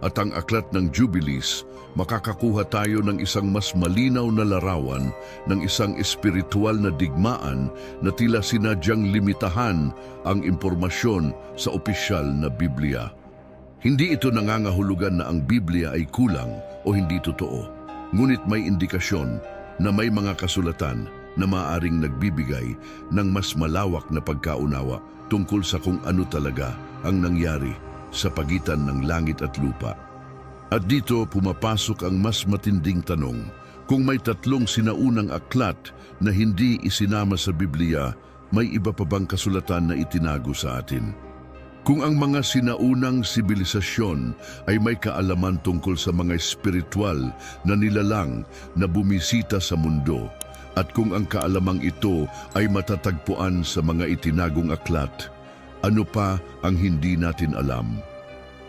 at ang aklat ng Jubilees, makakakuha tayo ng isang mas malinaw na larawan ng isang espiritual na digmaan na tila sinadyang limitahan ang impormasyon sa opisyal na Biblia. Hindi ito nangangahulugan na ang Biblia ay kulang o hindi totoo, ngunit may indikasyon na may mga kasulatan na maaaring nagbibigay ng mas malawak na pagkaunawa tungkol sa kung ano talaga ang nangyari sa pagitan ng langit at lupa. At dito pumapasok ang mas matinding tanong, kung may tatlong sinaunang aklat na hindi isinama sa Biblia, may iba pa bang kasulatan na itinago sa atin? Kung ang mga sinaunang sibilisasyon ay may kaalaman tungkol sa mga espiritual na nilalang na bumisita sa mundo, at kung ang kaalamang ito ay matatagpuan sa mga itinagong aklat, ano pa ang hindi natin alam?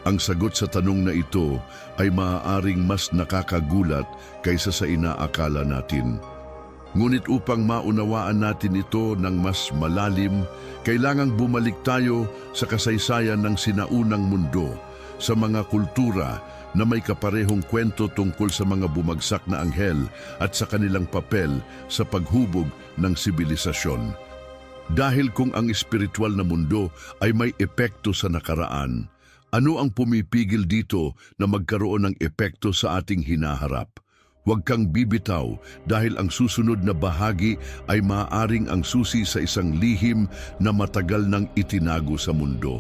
Ang sagot sa tanong na ito ay maaaring mas nakakagulat kaysa sa inaakala natin. Ngunit upang maunawaan natin ito ng mas malalim, kailangang bumalik tayo sa kasaysayan ng sinaunang mundo, sa mga kultura na may kaparehong kwento tungkol sa mga bumagsak na anghel at sa kanilang papel sa paghubog ng sibilisasyon. Dahil kung ang espiritual na mundo ay may epekto sa nakaraan, ano ang pumipigil dito na magkaroon ng epekto sa ating hinaharap? Huwag kang bibitaw dahil ang susunod na bahagi ay maaaring ang susi sa isang lihim na matagal nang itinago sa mundo.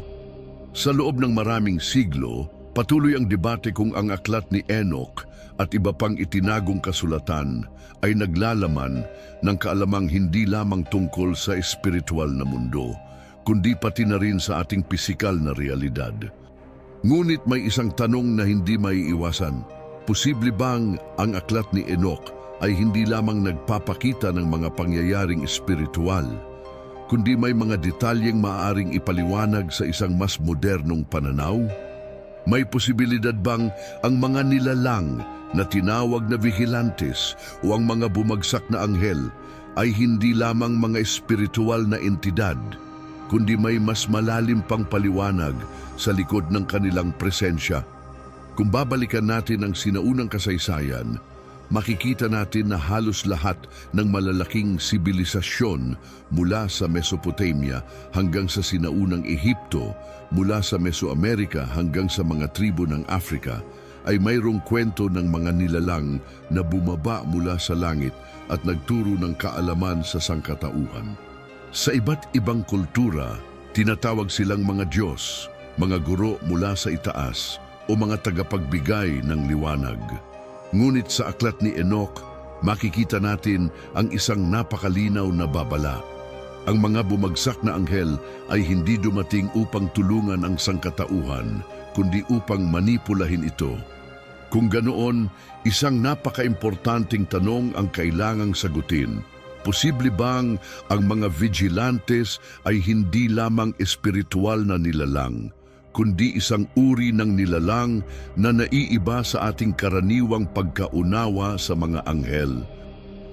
Sa loob ng maraming siglo, patuloy ang debate kung ang aklat ni Enoch at iba pang itinagong kasulatan ay naglalaman ng kaalamang hindi lamang tungkol sa espiritual na mundo, kundi pati na rin sa ating pisikal na realidad. Ngunit may isang tanong na hindi maiiwasan. Posible bang ang aklat ni Enoch ay hindi lamang nagpapakita ng mga pangyayaring espiritual, kundi may mga detalyeng maaaring ipaliwanag sa isang mas modernong pananaw? May posibilidad bang ang mga nilalang na tinawag na vigilantes o ang mga bumagsak na anghel ay hindi lamang mga espiritual na entidad, kundi may mas malalim pang paliwanag sa likod ng kanilang presensya? Kung babalikan natin ang sinaunang kasaysayan, makikita natin na halos lahat ng malalaking sibilisasyon mula sa Mesopotamia hanggang sa sinaunang Ehipto, mula sa Mesoamerica hanggang sa mga tribo ng Africa, ay mayroong kwento ng mga nilalang na bumaba mula sa langit at nagturo ng kaalaman sa sangkatauhan. Sa iba't ibang kultura, tinatawag silang mga Diyos, mga guro mula sa itaas, o mga tagapagbigay ng liwanag. Ngunit sa aklat ni Enoch, makikita natin ang isang napakalinaw na babala. Ang mga bumagsak na anghel ay hindi dumating upang tulungan ang sangkatauhan, kundi upang manipulahin ito. Kung ganoon, isang napaka-importanting tanong ang kailangang sagutin. Posible bang ang mga vigilantes ay hindi lamang espiritual na nilalang, kundi isang uri ng nilalang na naiiba sa ating karaniwang pagkaunawa sa mga anghel?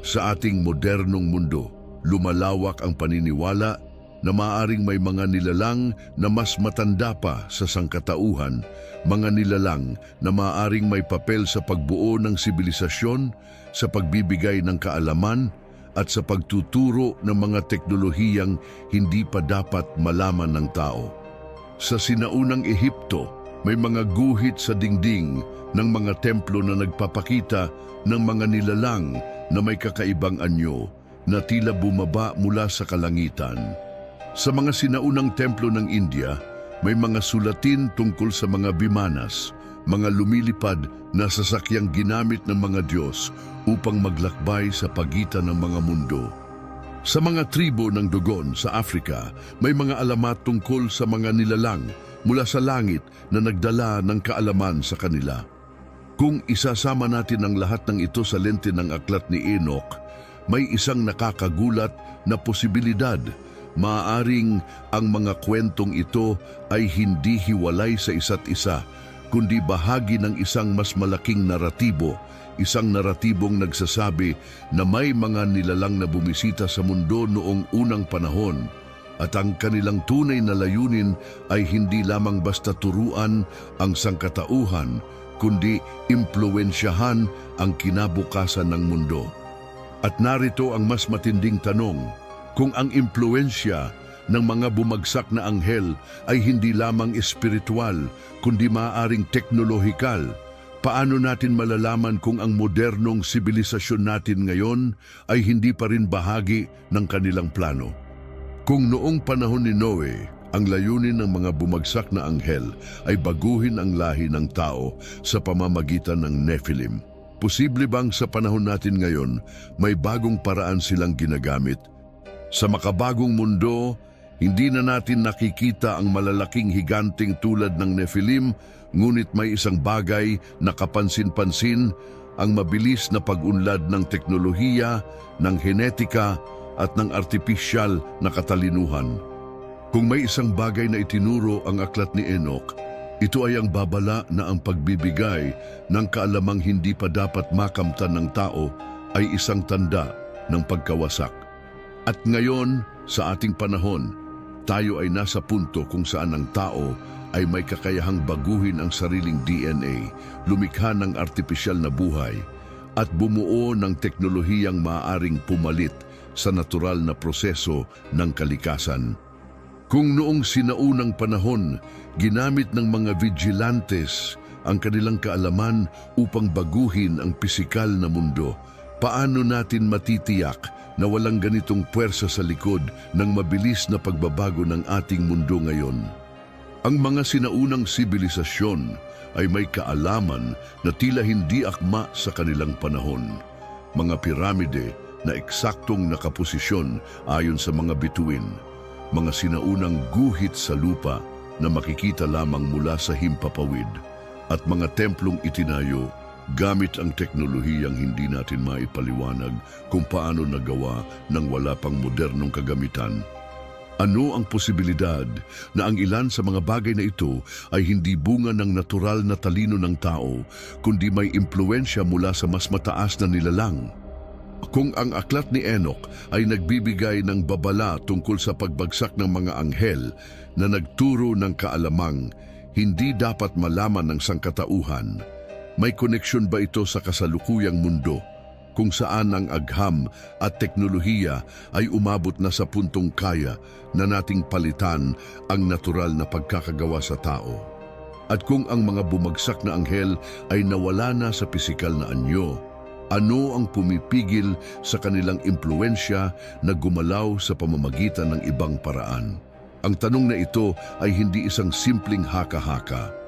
Sa ating modernong mundo, lumalawak ang paniniwala na maaaring may mga nilalang na mas matanda pa sa sangkatauhan, mga nilalang na maaaring may papel sa pagbuo ng sibilisasyon, sa pagbibigay ng kaalaman, at sa pagtuturo ng mga teknolohiyang hindi pa dapat malaman ng tao. Sa sinaunang Ehipto, may mga guhit sa dingding ng mga templo na nagpapakita ng mga nilalang na may kakaibang anyo na tila bumaba mula sa kalangitan. Sa mga sinaunang templo ng India, may mga sulatin tungkol sa mga bimanas, mga lumilipad na sasakyang ginamit ng mga Diyos upang maglakbay sa pagitan ng mga mundo. Sa mga tribo ng Dogon sa Africa, may mga alamat tungkol sa mga nilalang mula sa langit na nagdala ng kaalaman sa kanila. Kung isasama natin ang lahat ng ito sa lente ng aklat ni Enoch, may isang nakakagulat na posibilidad. Maaaring ang mga kwentong ito ay hindi hiwalay sa isa't isa, kundi bahagi ng isang mas malaking naratibo, isang naratibong nagsasabi na may mga nilalang na bumisita sa mundo noong unang panahon at ang kanilang tunay na layunin ay hindi lamang basta turuan ang sangkatauhan, kundi impluwensyahan ang kinabukasan ng mundo. At narito ang mas matinding tanong, kung ang impluwensya ng mga bumagsak na anghel ay hindi lamang espiritual, kundi maaaring teknolohikal, paano natin malalaman kung ang modernong sibilisasyon natin ngayon ay hindi pa rin bahagi ng kanilang plano? Kung noong panahon ni Noe, ang layunin ng mga bumagsak na anghel ay baguhin ang lahi ng tao sa pamamagitan ng Nephilim, posible bang sa panahon natin ngayon may bagong paraan silang ginagamit? Sa makabagong mundo, hindi na natin nakikita ang malalaking higanting tulad ng Nephilim, ngunit may isang bagay na kapansin-pansin, ang mabilis na pag-unlad ng teknolohiya, ng genetika at ng artipisyal na katalinuhan. Kung may isang bagay na itinuro ang aklat ni Enoch, ito ay ang babala na ang pagbibigay ng kaalamang hindi pa dapat makamtan ng tao ay isang tanda ng pagkawasak. At ngayon, sa ating panahon, tayo ay nasa punto kung saan ang tao ay may kakayahang baguhin ang sariling DNA, lumikha ng artipisyal na buhay, at bumuo ng teknolohiyang maaaring pumalit sa natural na proseso ng kalikasan. Kung noong sinaunang panahon, ginamit ng mga vigilantes ang kanilang kaalaman upang baguhin ang pisikal na mundo, paano natin matitiyak na walang ganitong puwersa sa likod ng mabilis na pagbabago ng ating mundo ngayon? Ang mga sinaunang sibilisasyon ay may kaalaman na tila hindi akma sa kanilang panahon. Mga piramide na eksaktong nakaposisyon ayon sa mga bituin, mga sinaunang guhit sa lupa na makikita lamang mula sa himpapawid, at mga templong itinayo gamit ang teknolohiyang hindi natin maipaliwanag kung paano nagawa ng wala pang modernong kagamitan. Ano ang posibilidad na ang ilan sa mga bagay na ito ay hindi bunga ng natural na talino ng tao, kundi may impluwensya mula sa mas mataas na nilalang? Kung ang aklat ni Enoch ay nagbibigay ng babala tungkol sa pagbagsak ng mga anghel na nagturo ng kaalamang hindi dapat malaman ng sangkatauhan, may koneksyon ba ito sa kasalukuyang mundo kung saan ang agham at teknolohiya ay umabot na sa puntong kaya na nating palitan ang natural na pagkakagawa sa tao? At kung ang mga bumagsak na anghel ay nawala na sa pisikal na anyo, ano ang pumipigil sa kanilang impluwensya na gumalaw sa pamamagitan ng ibang paraan? Ang tanong na ito ay hindi isang simpleng haka-haka.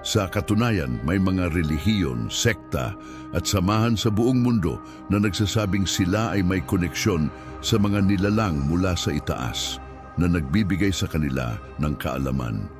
Sa katunayan, may mga relihiyon, sekta at samahan sa buong mundo na nagsasabing sila ay may koneksyon sa mga nilalang mula sa itaas na nagbibigay sa kanila ng kaalaman.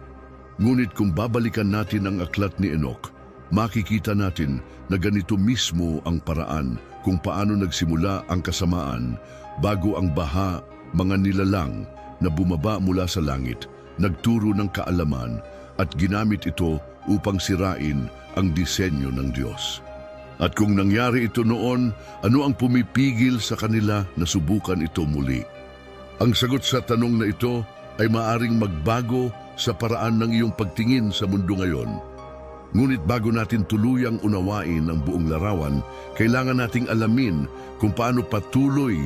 Ngunit kung babalikan natin ang aklat ni Enoch, makikita natin na ganito mismo ang paraan kung paano nagsimula ang kasamaan bago ang baha, mga nilalang na bumaba mula sa langit, nagturo ng kaalaman at ginamit ito upang sirain ang disenyo ng Diyos. At kung nangyari ito noon, ano ang pumipigil sa kanila na subukan ito muli? Ang sagot sa tanong na ito ay maaring magbago sa paraan ng iyong pagtingin sa mundo ngayon. Ngunit bago natin tuluyang unawain ang buong larawan, kailangan nating alamin kung paano patuloy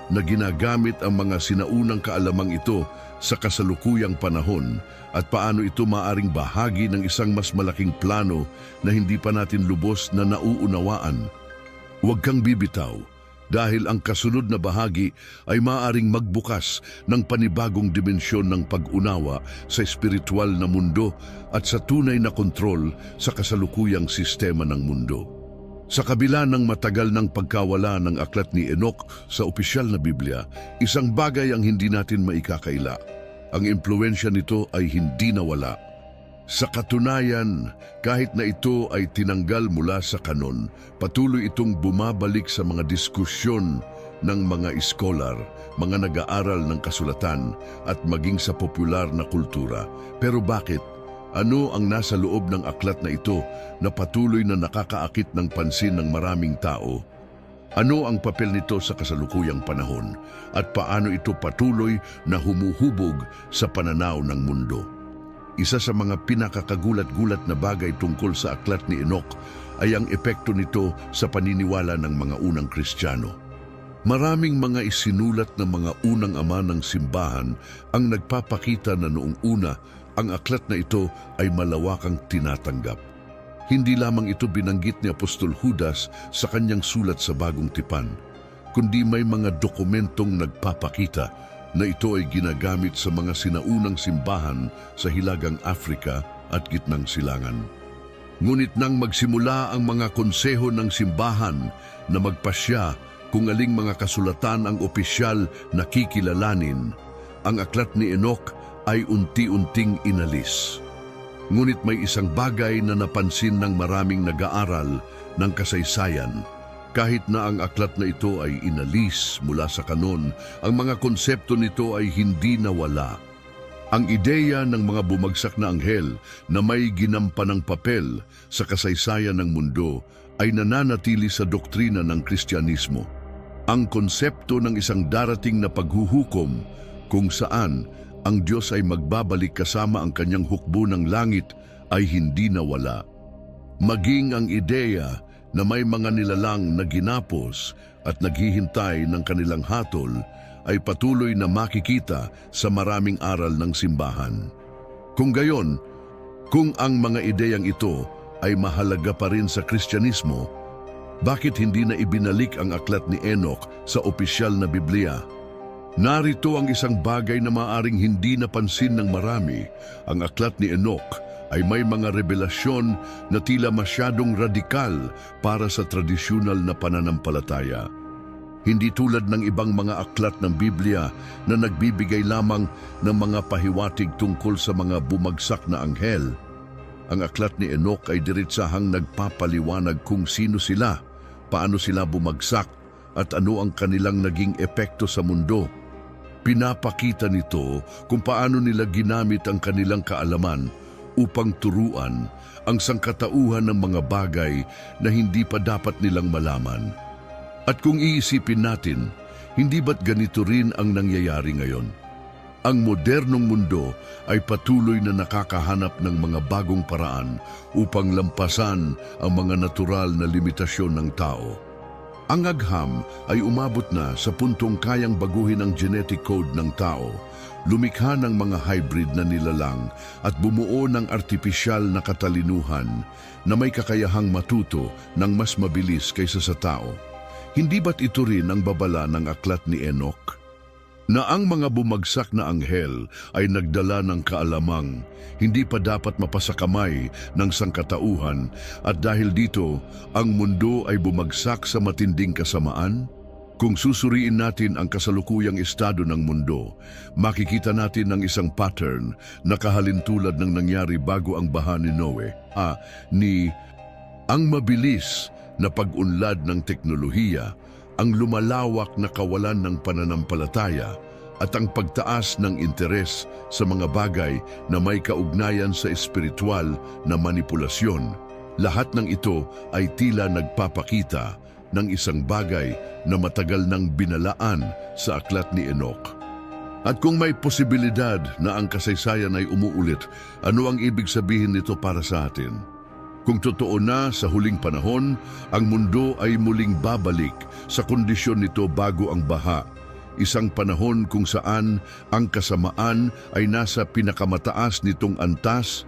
na ginagamit ang mga sinaunang kaalamang ito sa kasalukuyang panahon at paano ito maaring bahagi ng isang mas malaking plano na hindi pa natin lubos na nauunawaan. Huwag kang bibitaw. dahil ang kasunod na bahagi ay maaaring magbukas ng panibagong dimensyon ng pag-unawa sa espiritual na mundo at sa tunay na kontrol sa kasalukuyang sistema ng mundo. Sa kabila ng matagal ng pagkawala ng aklat ni Enoch sa opisyal na Biblia, isang bagay ang hindi natin maikakaila. Ang impluwensya nito ay hindi nawala. Sa katunayan, kahit na ito ay tinanggal mula sa kanon, patuloy itong bumabalik sa mga diskusyon ng mga iskolar, mga nag-aaral ng kasulatan at maging sa popular na kultura. Pero bakit? Ano ang nasa loob ng aklat na ito na patuloy na nakakaakit ng pansin ng maraming tao? Ano ang papel nito sa kasalukuyang panahon at paano ito patuloy na humuhubog sa pananaw ng mundo? Isa sa mga pinakakagulat-gulat na bagay tungkol sa aklat ni Enoch ay ang epekto nito sa paniniwala ng mga unang Kristiyano. Maraming mga isinulat ng mga unang ama ng simbahan ang nagpapakita na noong una ang aklat na ito ay malawakang tinatanggap. Hindi lamang ito binanggit ni Apostol Judas sa kanyang sulat sa Bagong Tipan, kundi may mga dokumentong nagpapakita na ito ay ginagamit sa mga sinaunang simbahan sa Hilagang Afrika at Gitnang Silangan. Ngunit nang magsimula ang mga konseho ng simbahan na magpasya kung aling mga kasulatan ang opisyal na kikilalanin, ang aklat ni Enoch ay unti-unting inalis. Ngunit may isang bagay na napansin ng maraming nag-aaral ng kasaysayan. Kahit na ang aklat na ito ay inalis mula sa kanon, ang mga konsepto nito ay hindi nawala. Ang ideya ng mga bumagsak na anghel na may ginampanang papel sa kasaysayan ng mundo ay nananatili sa doktrina ng Kristyanismo. Ang konsepto ng isang darating na paghuhukom kung saan ang Diyos ay magbabalik kasama ang kanyang hukbo ng langit ay hindi nawala. Maging ang ideya na may mga nilalang na ginapos at naghihintay ng kanilang hatol ay patuloy na makikita sa maraming aral ng simbahan. Kung gayon, kung ang mga ideyang ito ay mahalaga pa rin sa Kristyanismo, bakit hindi na ibinalik ang aklat ni Enoch sa opisyal na Biblia? Narito ang isang bagay na maaring hindi napansin ng marami. Ang aklat ni Enoch ay may mga revelasyon na tila masyadong radikal para sa tradisyonal na pananampalataya. Hindi tulad ng ibang mga aklat ng Biblia na nagbibigay lamang ng mga pahiwatig tungkol sa mga bumagsak na anghel. Ang aklat ni Enoch ay diretsahang nagpapaliwanag kung sino sila, paano sila bumagsak, at ano ang kanilang naging epekto sa mundo. Pinapakita nito kung paano nila ginamit ang kanilang kaalaman upang turuan ang sangkatauhan ng mga bagay na hindi pa dapat nilang malaman. At kung iisipin natin, hindi ba't ganito rin ang nangyayari ngayon? Ang modernong mundo ay patuloy na nakakahanap ng mga bagong paraan upang lampasan ang mga natural na limitasyon ng tao. Ang agham ay umabot na sa puntong kayang baguhin ang genetic code ng tao, lumikha ng mga hybrid na nilalang at bumuo ng artipisyal na katalinuhan na may kakayahang matuto ng mas mabilis kaysa sa tao. Hindi ba't ito rin ang babala ng aklat ni Enoch? Na ang mga bumagsak na anghel ay nagdala ng kaalamang hindi pa dapat mapasakamay ng sangkatauhan at dahil dito, ang mundo ay bumagsak sa matinding kasamaan? Kung susuriin natin ang kasalukuyang estado ng mundo, makikita natin ang isang pattern na kahalintulad ng nangyari bago ang baha ni Noe. Ang mabilis na pag-unlad ng teknolohiya, ang lumalawak na kawalan ng pananampalataya at ang pagtaas ng interes sa mga bagay na may kaugnayan sa espiritual na manipulasyon. Lahat ng ito ay tila nagpapakita ng isang bagay na matagal nang binalaan sa aklat ni Enoch. At kung may posibilidad na ang kasaysayan ay umuulit, ano ang ibig sabihin nito para sa atin? Kung totoo na sa huling panahon, ang mundo ay muling babalik sa kondisyon nito bago ang baha. Isang panahon kung saan ang kasamaan ay nasa pinakamataas nitong antas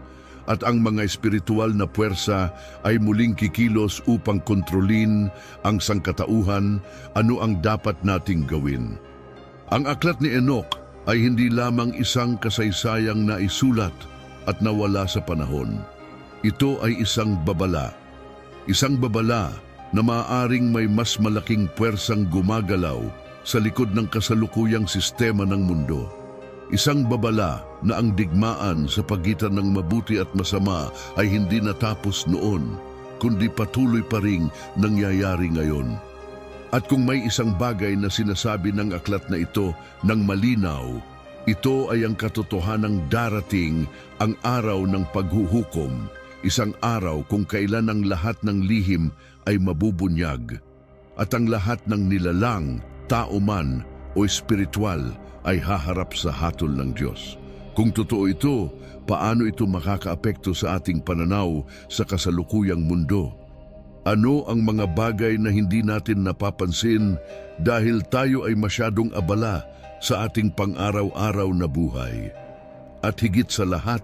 at ang mga espiritual na puwersa ay muling kikilos upang kontrolin ang sangkatauhan. Ano ang dapat nating gawin? Ang aklat ni Enoch ay hindi lamang isang kasaysayang naisulat at nawala sa panahon. Ito ay isang babala. Isang babala na maaaring may mas malaking puwersang gumagalaw sa likod ng kasalukuyang sistema ng mundo. Isang babala na ang digmaan sa pagitan ng mabuti at masama ay hindi natapos noon, kundi patuloy pa ring nangyayari ngayon. At kung may isang bagay na sinasabi ng aklat na ito ng malinaw, ito ay ang katotohanang darating, ang araw ng paghuhukom, isang araw kung kailan ang lahat ng lihim ay mabubunyag, at ang lahat ng nilalang, tao man o espiritual, ay haharap sa hatol ng Diyos. Kung totoo ito, paano ito makakaapekto sa ating pananaw sa kasalukuyang mundo? Ano ang mga bagay na hindi natin napapansin dahil tayo ay masyadong abala sa ating pang-araw-araw na buhay? At higit sa lahat,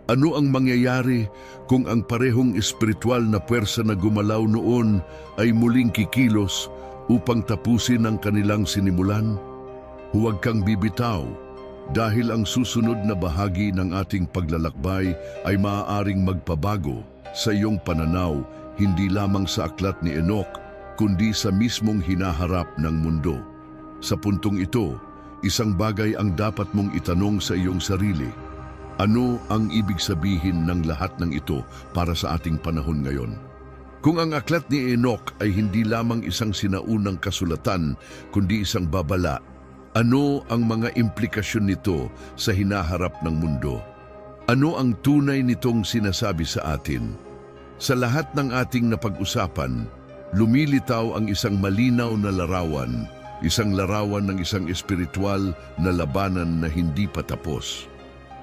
ano ang mangyayari kung ang parehong espiritual na puwersa na gumalaw noon ay muling kikilos upang tapusin ang kanilang sinimulan? Huwag kang bibitaw dahil ang susunod na bahagi ng ating paglalakbay ay maaaring magpabago sa iyong pananaw, hindi lamang sa aklat ni Enoch, kundi sa mismong hinaharap ng mundo. Sa puntong ito, isang bagay ang dapat mong itanong sa iyong sarili. Ano ang ibig sabihin ng lahat ng ito para sa ating panahon ngayon? Kung ang aklat ni Enoch ay hindi lamang isang sinaunang kasulatan, kundi isang babala, ano ang mga implikasyon nito sa hinaharap ng mundo? Ano ang tunay nitong sinasabi sa atin? Sa lahat ng ating napag-usapan, lumilitaw ang isang malinaw na larawan, isang larawan ng isang espiritual na labanan na hindi pa tapos.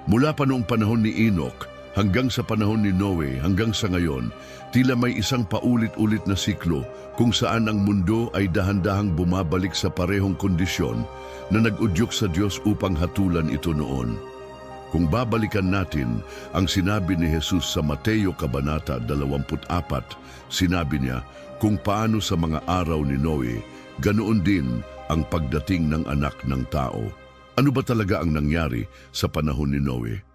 Mula pa noong panahon ni Enoch hanggang sa panahon ni Noe hanggang sa ngayon, tila may isang paulit-ulit na siklo kung saan ang mundo ay dahan-dahang bumabalik sa parehong kondisyon na nag-udyok sa Diyos upang hatulan ito noon. Kung babalikan natin ang sinabi ni Jesus sa Mateo Kabanata 24, sinabi niya, kung paano sa mga araw ni Noe, ganoon din ang pagdating ng anak ng tao. Ano ba talaga ang nangyari sa panahon ni Noe?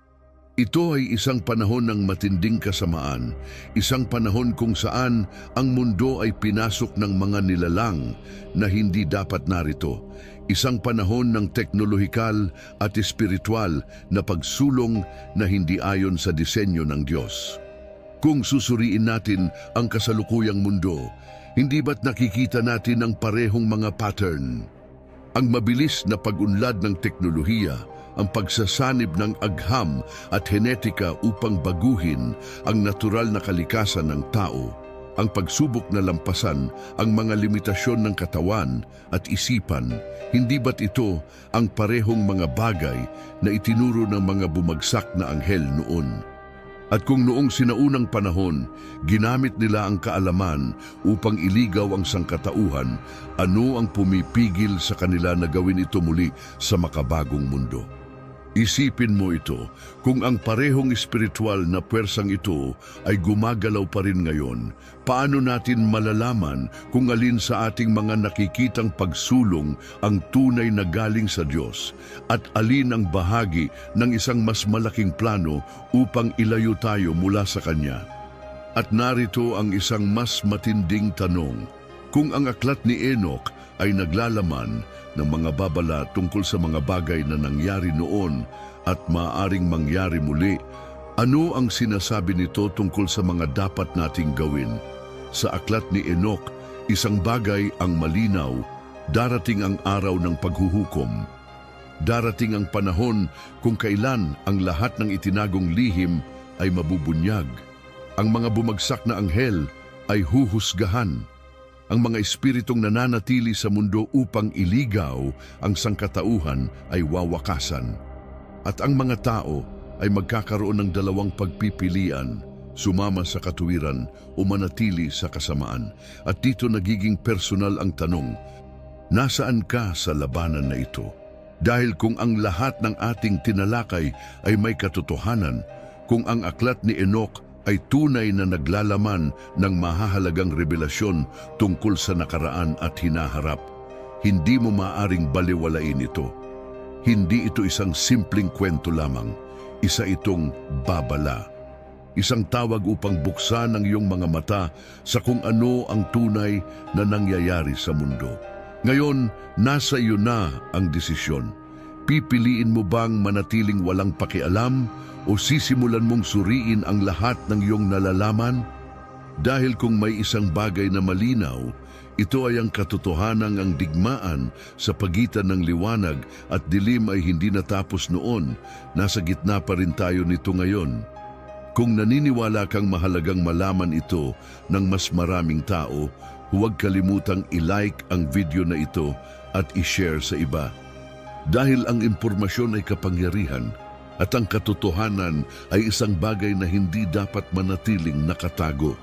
Ito ay isang panahon ng matinding kasamaan, isang panahon kung saan ang mundo ay pinasok ng mga nilalang na hindi dapat narito, isang panahon ng teknolohikal at espiritual na pagsulong na hindi ayon sa disenyo ng Diyos. Kung susuriin natin ang kasalukuyang mundo, hindi ba't nakikita natin ang parehong mga pattern? Ang mabilis na pag-unlad ng teknolohiya, ang pagsasanib ng agham at henetika upang baguhin ang natural na kalikasan ng tao, ang pagsubok na lampasan ang mga limitasyon ng katawan at isipan, hindi ba't ito ang parehong mga bagay na itinuro ng mga bumagsak na anghel noon? At kung noong sinaunang panahon, ginamit nila ang kaalaman upang iligaw ang sangkatauhan, ano ang pumipigil sa kanila na gawin ito muli sa makabagong mundo? Isipin mo ito, kung ang parehong espiritual na puwersang ito ay gumagalaw pa rin ngayon, paano natin malalaman kung alin sa ating mga nakikitang pagsulong ang tunay na galing sa Diyos at alin ang bahagi ng isang mas malaking plano upang ilayo tayo mula sa Kanya? At narito ang isang mas matinding tanong. Kung ang aklat ni Enoch ay naglalaman ng mga babala tungkol sa mga bagay na nangyari noon at maaaring mangyari muli, ano ang sinasabi nito tungkol sa mga dapat nating gawin? Sa aklat ni Enoch, isang bagay ang malinaw, darating ang araw ng paghuhukom. Darating ang panahon kung kailan ang lahat ng itinagong lihim ay mabubunyag. Ang mga bumagsak na anghel ay huhusgahan. Ang mga espiritong nananatili sa mundo upang iligaw ang sangkatauhan ay wawakasan. At ang mga tao ay magkakaroon ng dalawang pagpipilian, sumama sa katuwiran o manatili sa kasamaan. At dito nagiging personal ang tanong, nasaan ka sa labanan na ito? Dahil kung ang lahat ng ating tinalakay ay may katotohanan, Kung ang aklat ni Enoch ay tunay na naglalaman ng mahahalagang revelasyon tungkol sa nakaraan at hinaharap, hindi mo maaring baliwalain ito. Hindi ito isang simpleng kwento lamang, isa itong babala. Isang tawag upang buksan ang iyong mga mata sa kung ano ang tunay na nangyayari sa mundo. Ngayon, nasa iyo na ang desisyon. Pipiliin mo bang manatiling walang pakialam o sisimulan mong suriin ang lahat ng iyong nalalaman? Dahil kung may isang bagay na malinaw, ito ay ang katotohanan ang digmaan sa pagitan ng liwanag at dilim ay hindi natapos noon, nasa gitna pa rin tayo nito ngayon. Kung naniniwala kang mahalagang malaman ito ng mas maraming tao, huwag kalimutang i-like ang video na ito at i-share sa iba. Dahil ang impormasyon ay kapangyarihan at ang katotohanan ay isang bagay na hindi dapat manatiling nakatago.